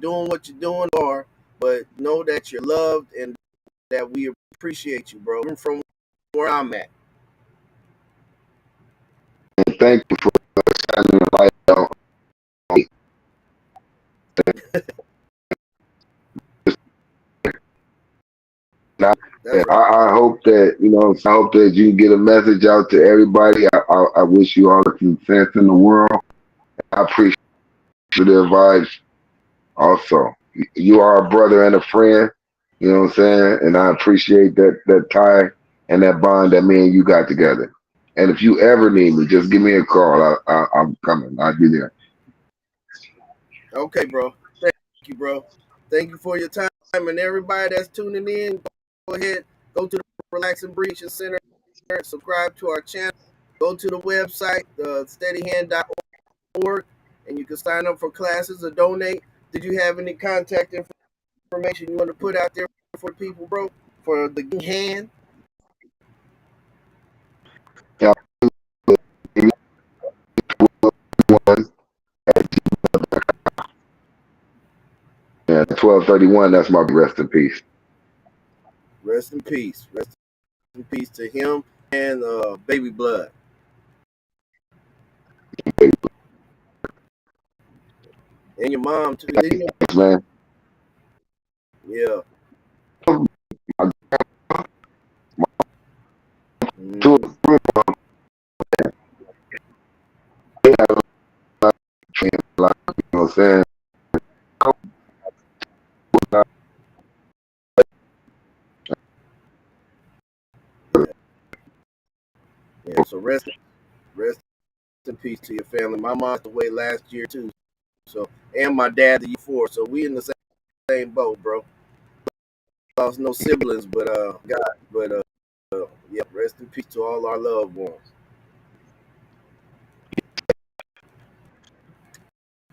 doing what you're doing, but know that you're loved and that we appreciate you, bro. From where I'm at. thank you for shining the light on me. And That's right. I hope that I hope that you get a message out to everybody. I wish you all the success in the world. I appreciate your advice. Also, you are a brother and a friend. You know what I'm saying? And I appreciate that tie and that bond that me and you got together. And if you ever need me, just give me a call. I'm coming. I'll be there. Okay, bro. Thank you, bro. Thank you for your time. And everybody that's tuning in, go ahead, go to the Relax and Breach Center, subscribe to our channel, go to the website, steadyhand.org, and you can sign up for classes or donate. Did you have any contact information you want to put out there for people, bro? For the hand? Yeah, yeah, 1231. That's my rest in peace. Rest in peace. Rest in peace to him and Baby Blood. And your mom, too. Man. Yeah. Two, Mm. you know what I'm saying? Yeah. Yeah. So rest in peace to your family. My mom passed away last year too. So and my dad the year before. So we in the same boat, bro. Lost no siblings, but God, but yeah. Rest in peace to all our loved ones.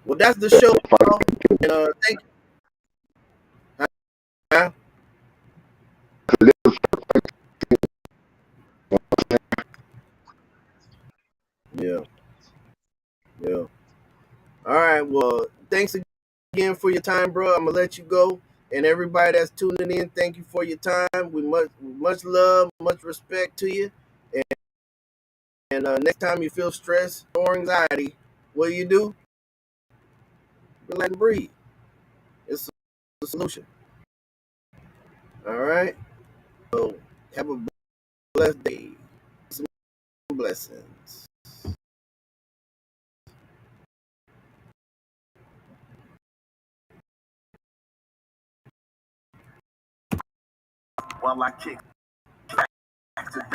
Well, that's the show, y'all. And thank you. Huh? Yeah. Yeah. All right. Well, thanks again for your time, bro. I'm gonna let you go. And everybody that's tuning in, thank you for your time. We much love, much respect to you. And next time you feel stress or anxiety, what do? Relax and breathe. It's a solution. All right. So have a blessed day. Some blessings. While I kick back to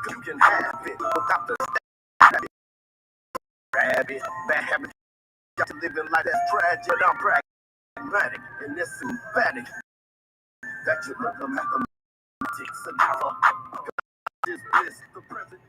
you can have it without the habit. Bad habit, got to live in life that's tragic. I'm pragmatic and it's emphatic that you look the mathematics and never just bliss the present.